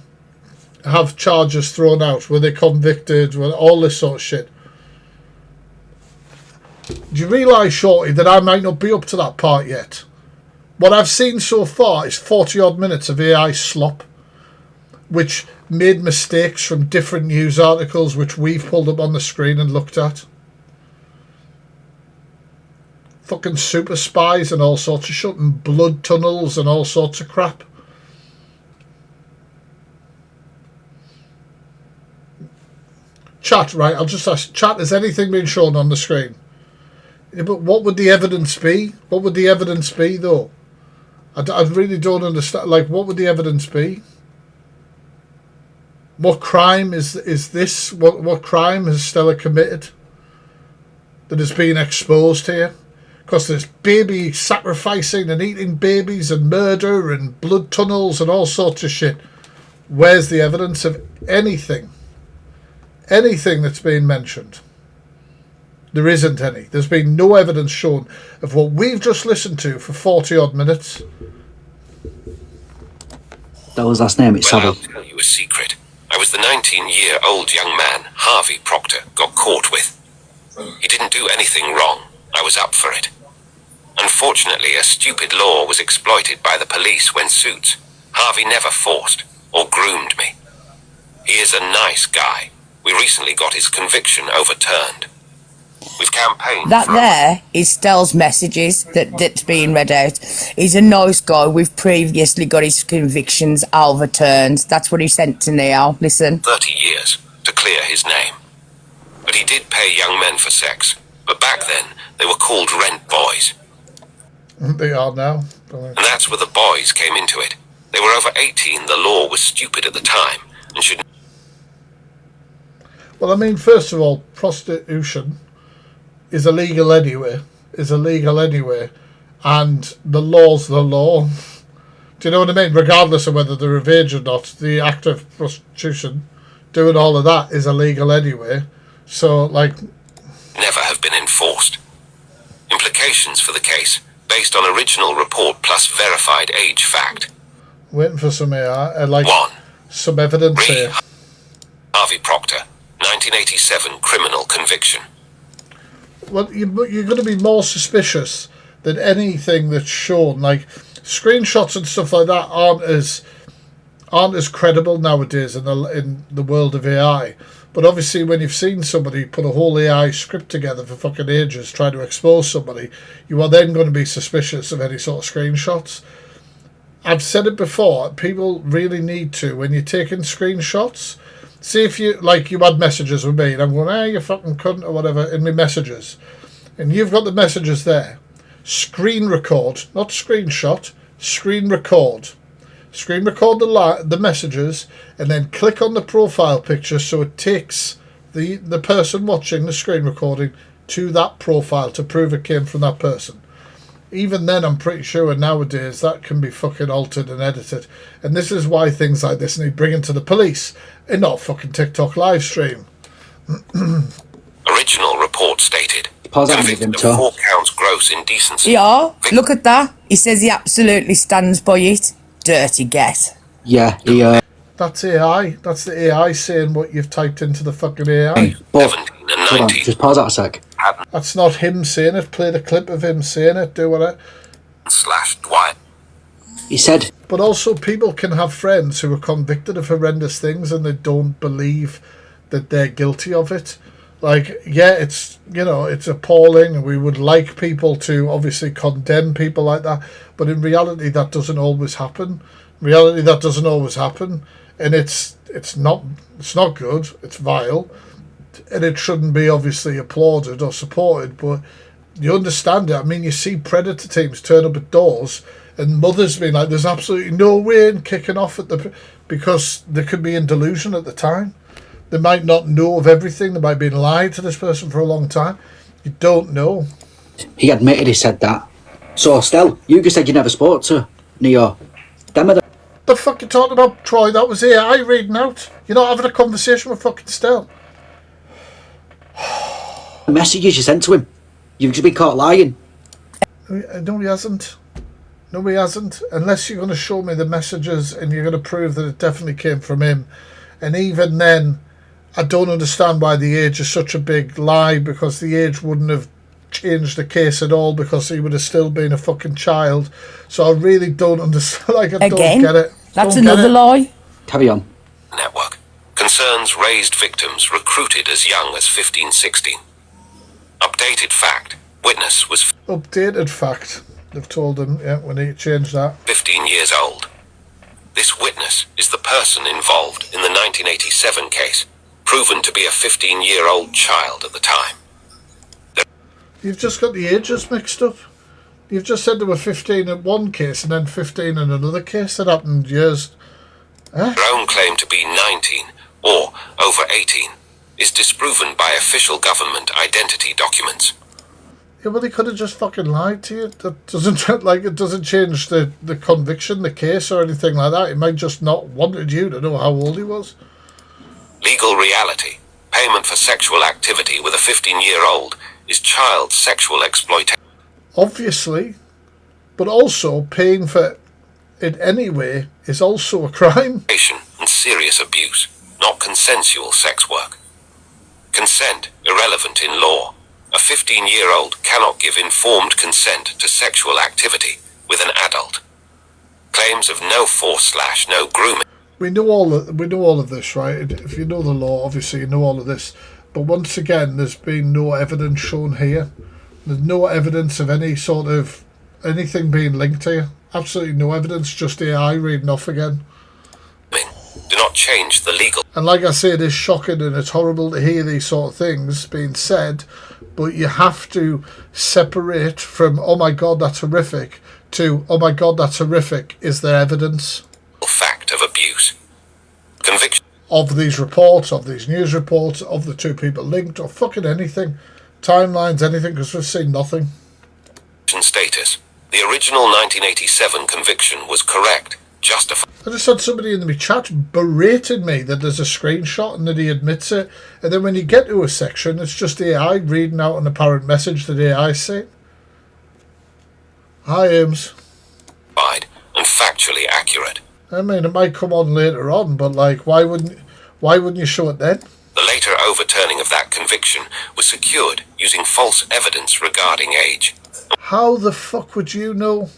have charges thrown out? Were they convicted? Were all this sort of shit? Do you realise, Shorty, that I might not be up to that part yet? What I've seen so far is 40 odd minutes of AI slop, which made mistakes from different news articles which we've pulled up on the screen and looked at. Fucking super spies and all sorts of shit, and blood tunnels and all sorts of crap. Chat, right, I'll just ask, chat, has anything been shown on the screen? Yeah, but what would the evidence be? What would the evidence be, though? I really don't understand. Like, what would the evidence be? What crime is this? What crime has Stella committed that is being exposed here? Because there's baby sacrificing and eating babies and murder and blood tunnels and all sorts of shit. Where's the evidence of anything? Anything that's being mentioned? There isn't any. There's been no evidence shown of what we've just listened to for 40 odd minutes. That was last name, it's Well, I'll Savile. tell you a secret. I was the 19-year-old young man Harvey Proctor got caught with. He didn't do anything wrong. I was up for it. Unfortunately, a stupid law was exploited by the police when suits. Harvey never forced or groomed me. He is a nice guy. We recently got his conviction overturned. We've campaigned That for there is Stell's messages that's being read out. He's a nice guy. We've previously got his convictions overturned. That's what he sent to Neil. Listen. 30 years to clear his name. But he did pay young men for sex. But back then, they were called rent boys. They are now. And that's where the boys came into it. They were over 18. The law was stupid at the time and should... Well, I mean, first of all, prostitution is illegal anyway. and the law's the law. Do you know what I mean? Regardless of whether they're of age or not, the act of prostitution, doing all of that is illegal anyway. So, like... Never have been enforced. Implications for the case, based on original report plus verified age fact. Waiting for some like 1. some evidence Re. here. Harvey Proctor, 1987 criminal conviction. Well, you're going to be more suspicious than anything that's shown. Like, screenshots and stuff like that aren't as credible nowadays in the world of AI. But obviously, when you've seen somebody put a whole AI script together for fucking ages trying to expose somebody, you are then going to be suspicious of any sort of screenshots. I've said it before, people really need to, when you're taking screenshots, see if you, like, you had messages with me, and I'm going, you fucking cunt, or whatever, in my messages. And you've got the messages there. Screen record, not screenshot, screen record. Screen record the messages, and then click on the profile picture so it takes the person watching the screen recording to that profile to prove it came from that person. Even then, I'm pretty sure nowadays that can be fucking altered and edited. And this is why things like this need bringing to the police and not fucking TikTok live stream. Original report stated. Pause that Convicted of minute, 4 counts gross indecency. Yeah, look at that. He says he absolutely stands by it. Dirty get. Yeah, he, That's AI. That's the AI saying what you've typed into the fucking AI. but, 17 and hold on, 19. just pause that a sec. That's not him saying it. Play the clip of him saying it. Do whatever. / Dwight. He said, But also, people can have friends who are convicted of horrendous things and they don't believe that they're guilty of it. Like, yeah, it's, you know, it's appalling, and we would like people to obviously condemn people like that, but in reality that doesn't always happen. In reality that doesn't always happen, and it's not good, it's vile, and it shouldn't be obviously applauded or supported, but you understand it. I mean, you see predator teams turn up at doors and mothers being like, there's absolutely no way in kicking off at because they could be in delusion at the time. They might not know of everything. They might have been lied to this person for a long time. You don't know. he admitted he said that. So, Stell, you just said you never spoke to Neo. Them are The fuck you talking about, Troy? That was AI reading out. You're not having a conversation with fucking Stell. the messages you sent to him. You've just been caught lying. No, he hasn't. No, he hasn't. Unless you're going to show me the messages and you're going to prove that it definitely came from him. And even then, I don't understand why the age is such a big lie, because the age wouldn't have changed the case at all, because he would have still been a fucking child. So I really don't understand. Like, I don't get it. That's Don't get another it. lie. Carry on. Network. Concerns raised victims recruited as young as 15-16. Updated fact. Witness was Updated fact. They've told him, yeah, we need to change that. 15 years old. This witness is the person involved in the 1987 case, proven to be a 15-year-old child at the time. You've just got the ages mixed up. You've just said there were 15 in one case and then 15 in another case that happened years. Their own claim to be 19 or over 18 is disproven by official government identity documents. Yeah, well, he could have just fucking lied to you. That doesn't like it doesn't change the conviction, the case, or anything like that. He might just not wanted you to know how old he was. Legal reality. Payment for sexual activity with a 15-year-old is child sexual exploitation. Obviously, but also paying for it anyway is also a crime. And serious abuse, not consensual sex work. Consent irrelevant in law. A 15-year-old cannot give informed consent to sexual activity with an adult. Claims of no force / no grooming. We know all of this, right? If you know the law, obviously you know all of this. But once again, there's been no evidence shown here. There's no evidence of any sort of anything being linked here. Absolutely no evidence, just AI reading off again. Do not change the legal. And like I say, it is shocking and it's horrible to hear these sort of things being said, but you have to separate from, oh my God, that's horrific, to, oh my God, that's horrific, is there evidence? Fact of abuse. Conviction. Of these reports, of these news reports, of the two people linked, or fucking anything. Timelines, anything, because we've seen nothing. Status. The original 1987 conviction was correct, justified. I just had somebody in the chat berating me that there's a screenshot and that he admits it, and then when you get to a section, it's just AI reading out an apparent message that AI sent. Hi, Ames. And factually accurate. I mean, it might come on later on, but like, why wouldn't you show it then? The later overturning of that conviction was secured using false evidence regarding age. How the fuck would you know?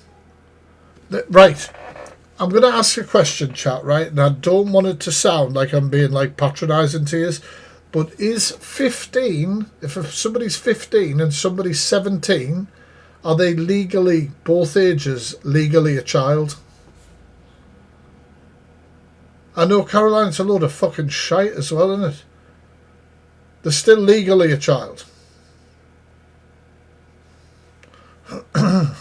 Right, I'm going to ask a question, chat, right? And I don't want it to sound like I'm being like patronising to you, but is 15, if somebody's 15 and somebody's 17, are they legally, both ages, legally a child? I know Caroline's a load of fucking shite as well, isn't it? They're still legally a child. And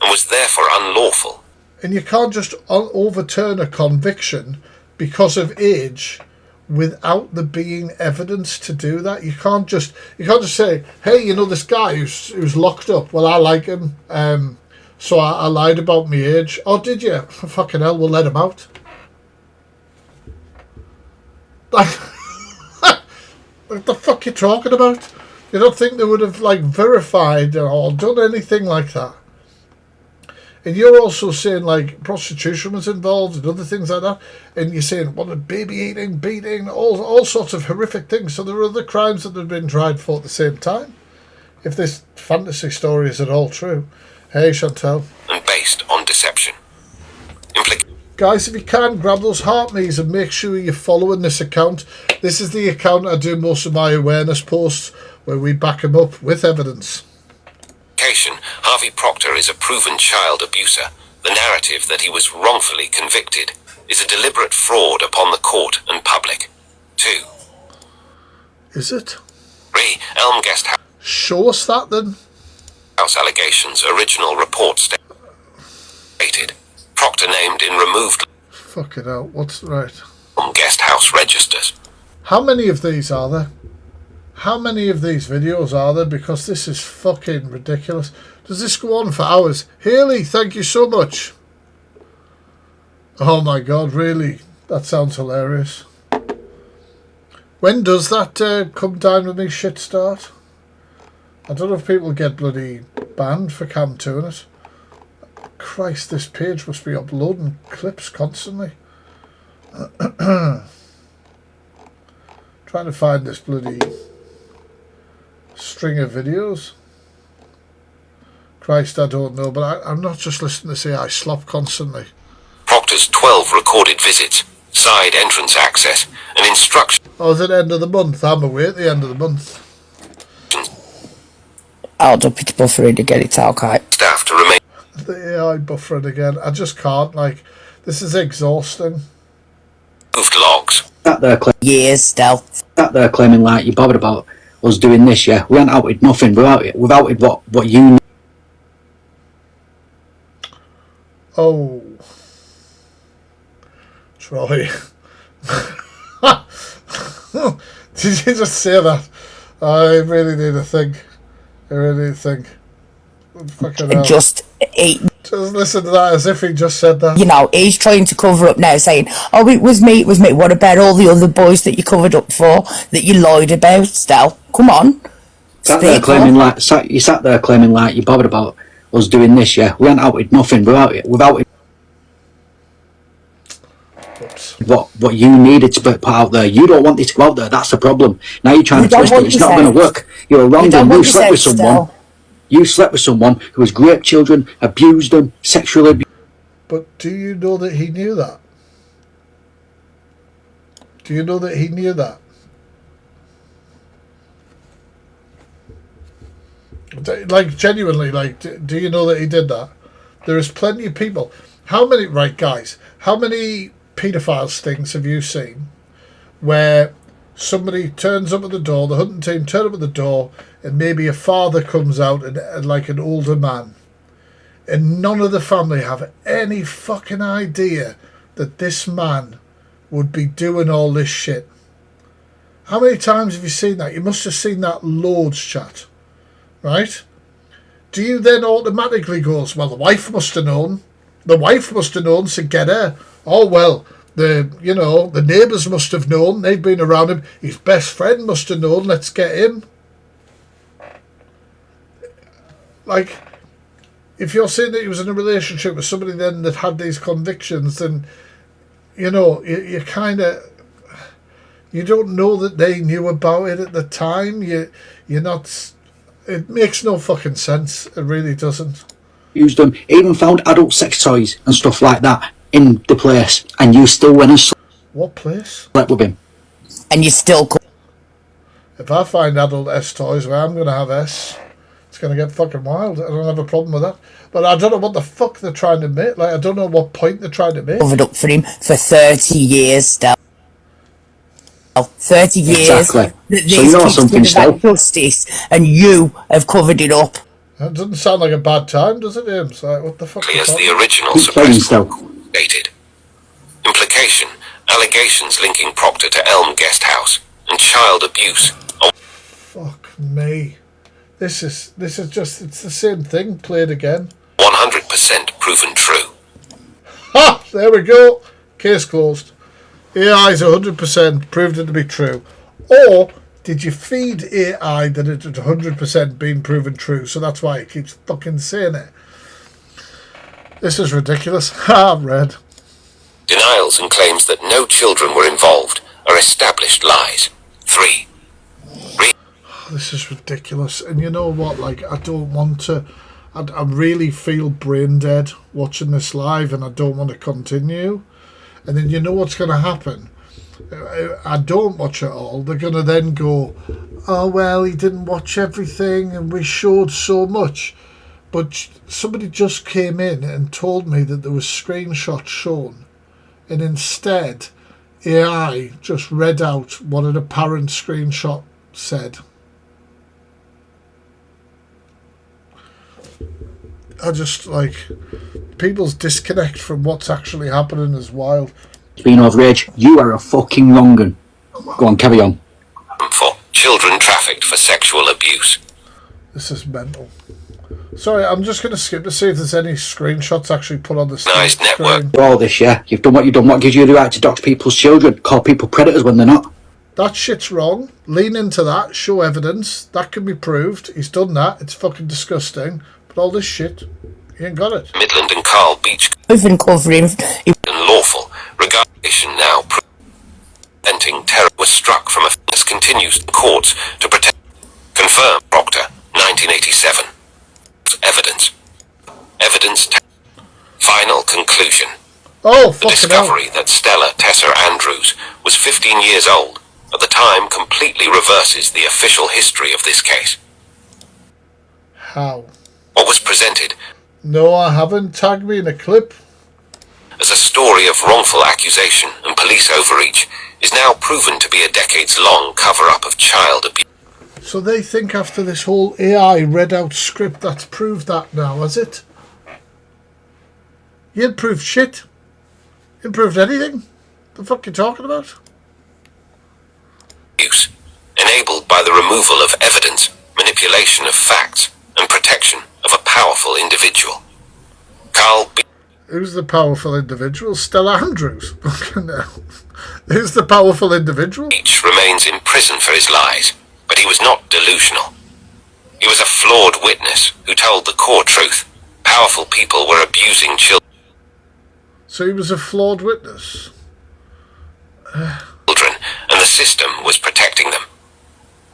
was therefore unlawful. And you can't just overturn a conviction because of age without there being evidence to do that. You can't just say, hey, you know, this guy who's locked up, well, I like him, so I lied about my age. Oh, did you? Fucking hell, we'll let him out. Like, what the fuck are you talking about? You don't think they would have like verified or done anything like that? And you're also saying like prostitution was involved and other things like that, and you're saying what, baby eating, beating, all sorts of horrific things. So there are other crimes that have been tried for at the same time. If this fantasy story is at all true. Hey, Chantal. And based on deception. Guys, if you can, grab those heart me's and make sure you're following this account. This is the account I do most of my awareness posts, where we back them up with evidence. Harvey Proctor is a proven child abuser. The narrative that he was wrongfully convicted is a deliberate fraud upon the court and public. 2. Is it? 3. Elm Guest House. Show us that then. House allegations original report stated. Proctor named in removed. Fuck it out. What's right? Guest house registers. How many of these are there? How many of these videos are there? Because this is fucking ridiculous. Does this go on for hours? Haley, thank you so much. Oh my god, really? That sounds hilarious. When does that come down with me shit start? I don't know if people get bloody banned for cam 2 in it. Christ, this page must be uploading clips constantly. Trying to find this bloody string of videos. Christ, I don't know, but I'm not just listening to say I slop constantly. Proctor's 12 recorded visits, side entrance access, and instruction. Oh, is it end of the month? I'm away at the end of the month. I'll dump it buffering to get it out, okay. Staff to remain. The AI buffering again. I just can't, like, this is exhausting. Moved logs. Sat there, Years still. sat there claiming like you bothered about us doing this, yeah. We ain't outed nothing. We've outed what you need. Oh. Troy. Did you just say that? I really need to think. I really need to think. Fucking hell. Just listen to that as if he just said that. You know, he's trying to cover up now, saying, oh, it was me. What about all the other boys that you covered up for, that you lied about, Stell? Come on. Sat there claiming like you bothered about us doing this, yeah. We ain't outed nothing. We've outed what you needed to put out there. You don't want this to go out there. That's the problem. Now you're trying to twist it. It's not going to work. You're a wrongdoer. You slept with someone. You slept with someone who has raped children, abused them, sexually abused. But do you know that he knew that? Do you know that he knew that? Like, genuinely, like, do you know that he did that? There is plenty of people. How many, right, guys, how many paedophile stings have you seen where somebody turns up at the door, the hunting team turn up at the door, and maybe a father comes out and like an older man, and none of the family have any fucking idea that this man would be doing all this shit? How many times have you seen that? You must have seen that loads, chat, right? do you then automatically go, well, the wife must have known. The wife must have known, so get her. Oh, well, the neighbours must have known. They've been around him. His best friend must have known. Let's get him. Like, if you're saying that he was in a relationship with somebody then that had these convictions, then, you kind of... You don't know that they knew about it at the time. You're not... It makes no fucking sense. It really doesn't. Used them. Even found adult sex toys and stuff like that in the place, and you still went and What place? slept with him. And you still could. If I find adult S toys where I'm going to have S, it's going to get fucking wild. I don't have a problem with that. But I don't know what the fuck they're trying to make. Like, I don't know what point they're trying to make. Covered up for him for 30 years, Stella. 30 years. Exactly. That So you know this something, keeps giving Stella? that justice, and you have covered it up. That doesn't sound like a bad time, does it, Ames? Like, what the fuck is As that? the original Keep playing, suppressed Stella. stated. Implication: allegations linking Proctor to Elm Guest House and child abuse. Fuck me. This is just, it's the same thing played again. 100% proven true. Ha! There we go. Case closed. AI is 100% proved it to be true. Or did you feed AI that it had 100% been proven true? So that's why it keeps fucking saying it. This is ridiculous. Ha, Red. Denials and claims that no children were involved are established lies. 3. This is ridiculous. And you know what? Like, I don't want to... I really feel brain dead watching this live, and I don't want to continue. And then you know what's going to happen? I don't watch it all. They're going to then go, oh, well, he didn't watch everything and we showed so much. But somebody just came in and told me that there was screenshots shown. And instead, AI just read out what an apparent screenshot said. I just, like, people's disconnect from what's actually happening is wild. Being outraged, you are a fucking wrong un. Go on, carry on. For children trafficked for sexual abuse. This is mental. Sorry, I'm just going to skip to see if there's any screenshots actually put on the Nice network. screen. All this, yeah. You've done what you've done. What gives you the right to dox people's children? Call people predators when they're not? That shit's wrong. Lean into that. Show evidence. That can be proved. He's done that. It's fucking disgusting. But all this shit, he ain't got it. Midland and Carl Beach Even covering. unlawful. Regardation now preventing terror was struck from offence continues in courts to protect. Confirm Proctor 1987. Evidence. Final conclusion. Oh, The fucking discovery hell. that Stella Andrews was 15 years old at the time completely reverses the official history of this case. How? What was presented No, I haven't. Tag me in a clip. as a story of wrongful accusation and police overreach is now proven to be a decades-long cover-up of child abuse. So they think after this whole AI read out script that's proved that now, has it? You ain't proved shit. You ain't proved anything. The fuck you talking about? Abuse, enabled by the removal of evidence, manipulation of facts, and protection of a powerful individual. Carl B. Who's the powerful individual? Stella Andrews. Fucking hell. Who's the powerful individual? Beach remains in prison for his lies, but he was not delusional. He was a flawed witness who told the core truth. Powerful people were abusing children, So he was a flawed witness. and the system was protecting them.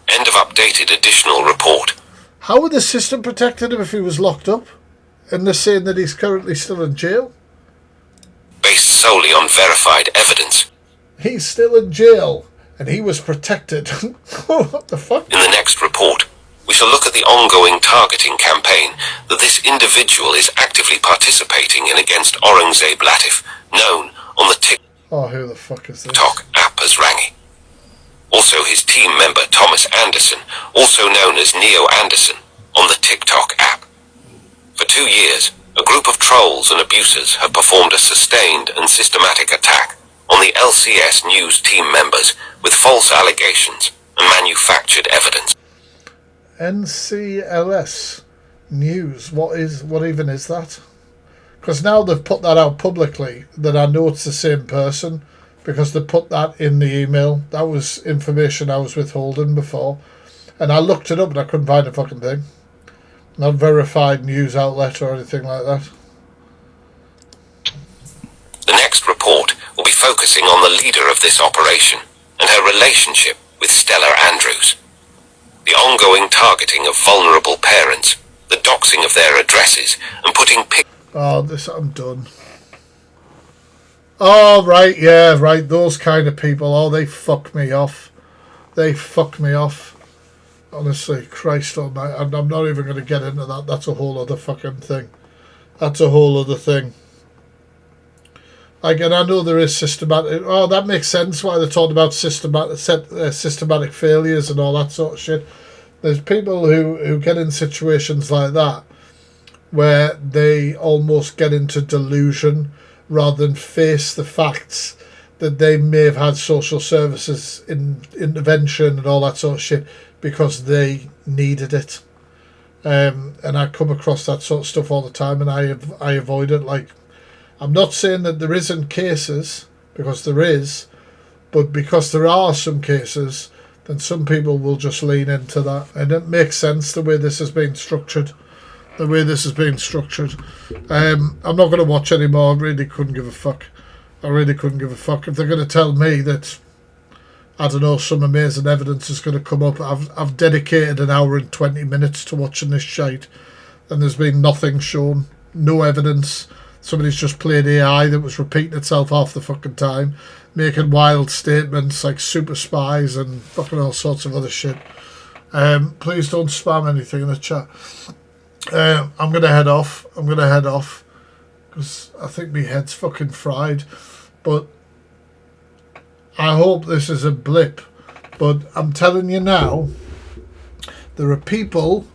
End of updated additional report. How would the system protected him if he was locked up? And they're saying that he's currently still in jail? Based solely on verified evidence. He's still in jail, and he was protected. What the fuck? In the next report, we shall look at the ongoing targeting campaign that this individual is actively participating in against Aurangzeb Latif, known on the Oh, who the fuck is this? TikTok app as Rangi. Also his team member Thomas Anderson, also known as Neo Anderson, on the TikTok app. For 2 years, a group of trolls and abusers have performed a sustained and systematic attack on the LCS News team members with false allegations and manufactured evidence. NCLS news. What even is that? Because now they've put that out publicly, that I know it's the same person, because they put that in the email. That was information I was withholding before. And I looked it up and I couldn't find a fucking thing. Not verified news outlet or anything like that. The next report will be focusing on the leader of this operation and her relationship with Stella Andrews. The ongoing targeting of vulnerable parents, the doxing of their addresses, and putting Oh, this, I'm done. Oh, right, yeah, right, those kind of people. Oh, they fuck me off. They fuck me off. Honestly, Christ almighty, I'm not even going to get into that. That's a whole other fucking thing. That's a whole other thing. Like, and I know there is systematic... Oh, that makes sense why they're talking about systematic failures and all that sort of shit. There's people who get in situations like that where they almost get into delusion rather than face the facts that they may have had social services intervention and all that sort of shit because they needed it. And I come across that sort of stuff all the time, and I avoid it. Like, I'm not saying that there isn't cases, because there is, but because there are some cases, then some people will just lean into that. And it makes sense the way this has been structured. I'm not going to watch anymore. I really couldn't give a fuck. If they're going to tell me that, I don't know, some amazing evidence is going to come up. I've dedicated an hour and 20 minutes to watching this shite, and there's been nothing shown. No evidence. Somebody's just played AI that was repeating itself half the fucking time, making wild statements like super spies and fucking all sorts of other shit. Please don't spam anything in the chat. I'm going to head off. Because I think my head's fucking fried. But I hope this is a blip. But I'm telling you now, there are people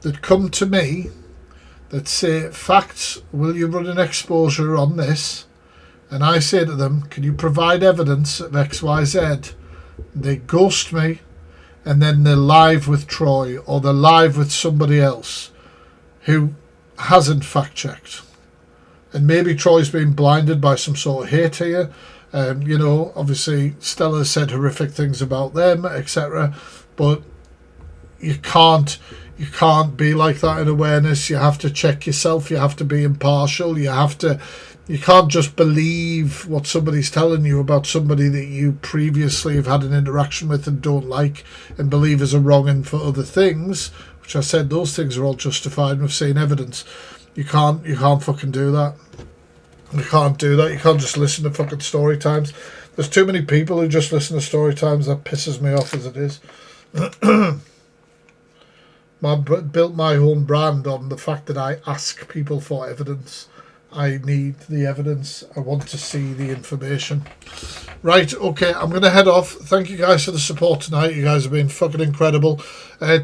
that come to me that say, facts, will you run an exposure on this? And I say to them, can you provide evidence of XYZ? They ghost me, and then they're live with Troy, or they're live with somebody else who hasn't fact checked. And maybe Troy's been blinded by some sort of hate here. You know, obviously Stella said horrific things about them, etc. But you can't be like that in awareness. You have to check yourself. You have to be impartial. You can't just believe what somebody's telling you about somebody that you previously have had an interaction with and don't like and believe is a wrong for other things, which I said those things are all justified and we've seen evidence. You can't fucking do that. You can't do that. You can't just listen to fucking story times. There's too many people who just listen to story times. That pisses me off as it is. I built my own brand on the fact that I ask people for evidence. I need the evidence. I want to see the information. Right, okay, I'm going to head off. Thank you guys for the support tonight. You guys have been fucking incredible.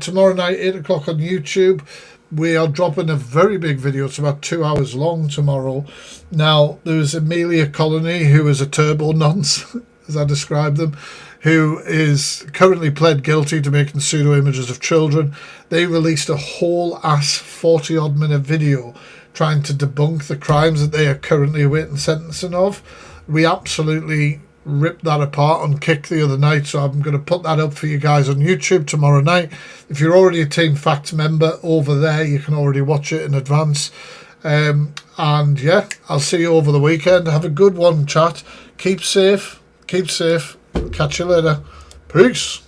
Tomorrow night, 8 o'clock on YouTube, we are dropping a very big video. It's about 2 hours long tomorrow. Now, there's Amelia Colony, who is a turbo nonce, as I described them, who is currently pled guilty to making pseudo images of children. They released a whole ass 40-odd minute video trying to debunk the crimes that they are currently awaiting sentencing of. We absolutely ripped that apart on Kick the other night, so I'm going to put that up for you guys on YouTube tomorrow night. If you're already a Team Facts member over there, you can already watch it in advance. And yeah, I'll see you over the weekend. Have a good one, chat. Keep safe. Catch you later. Peace.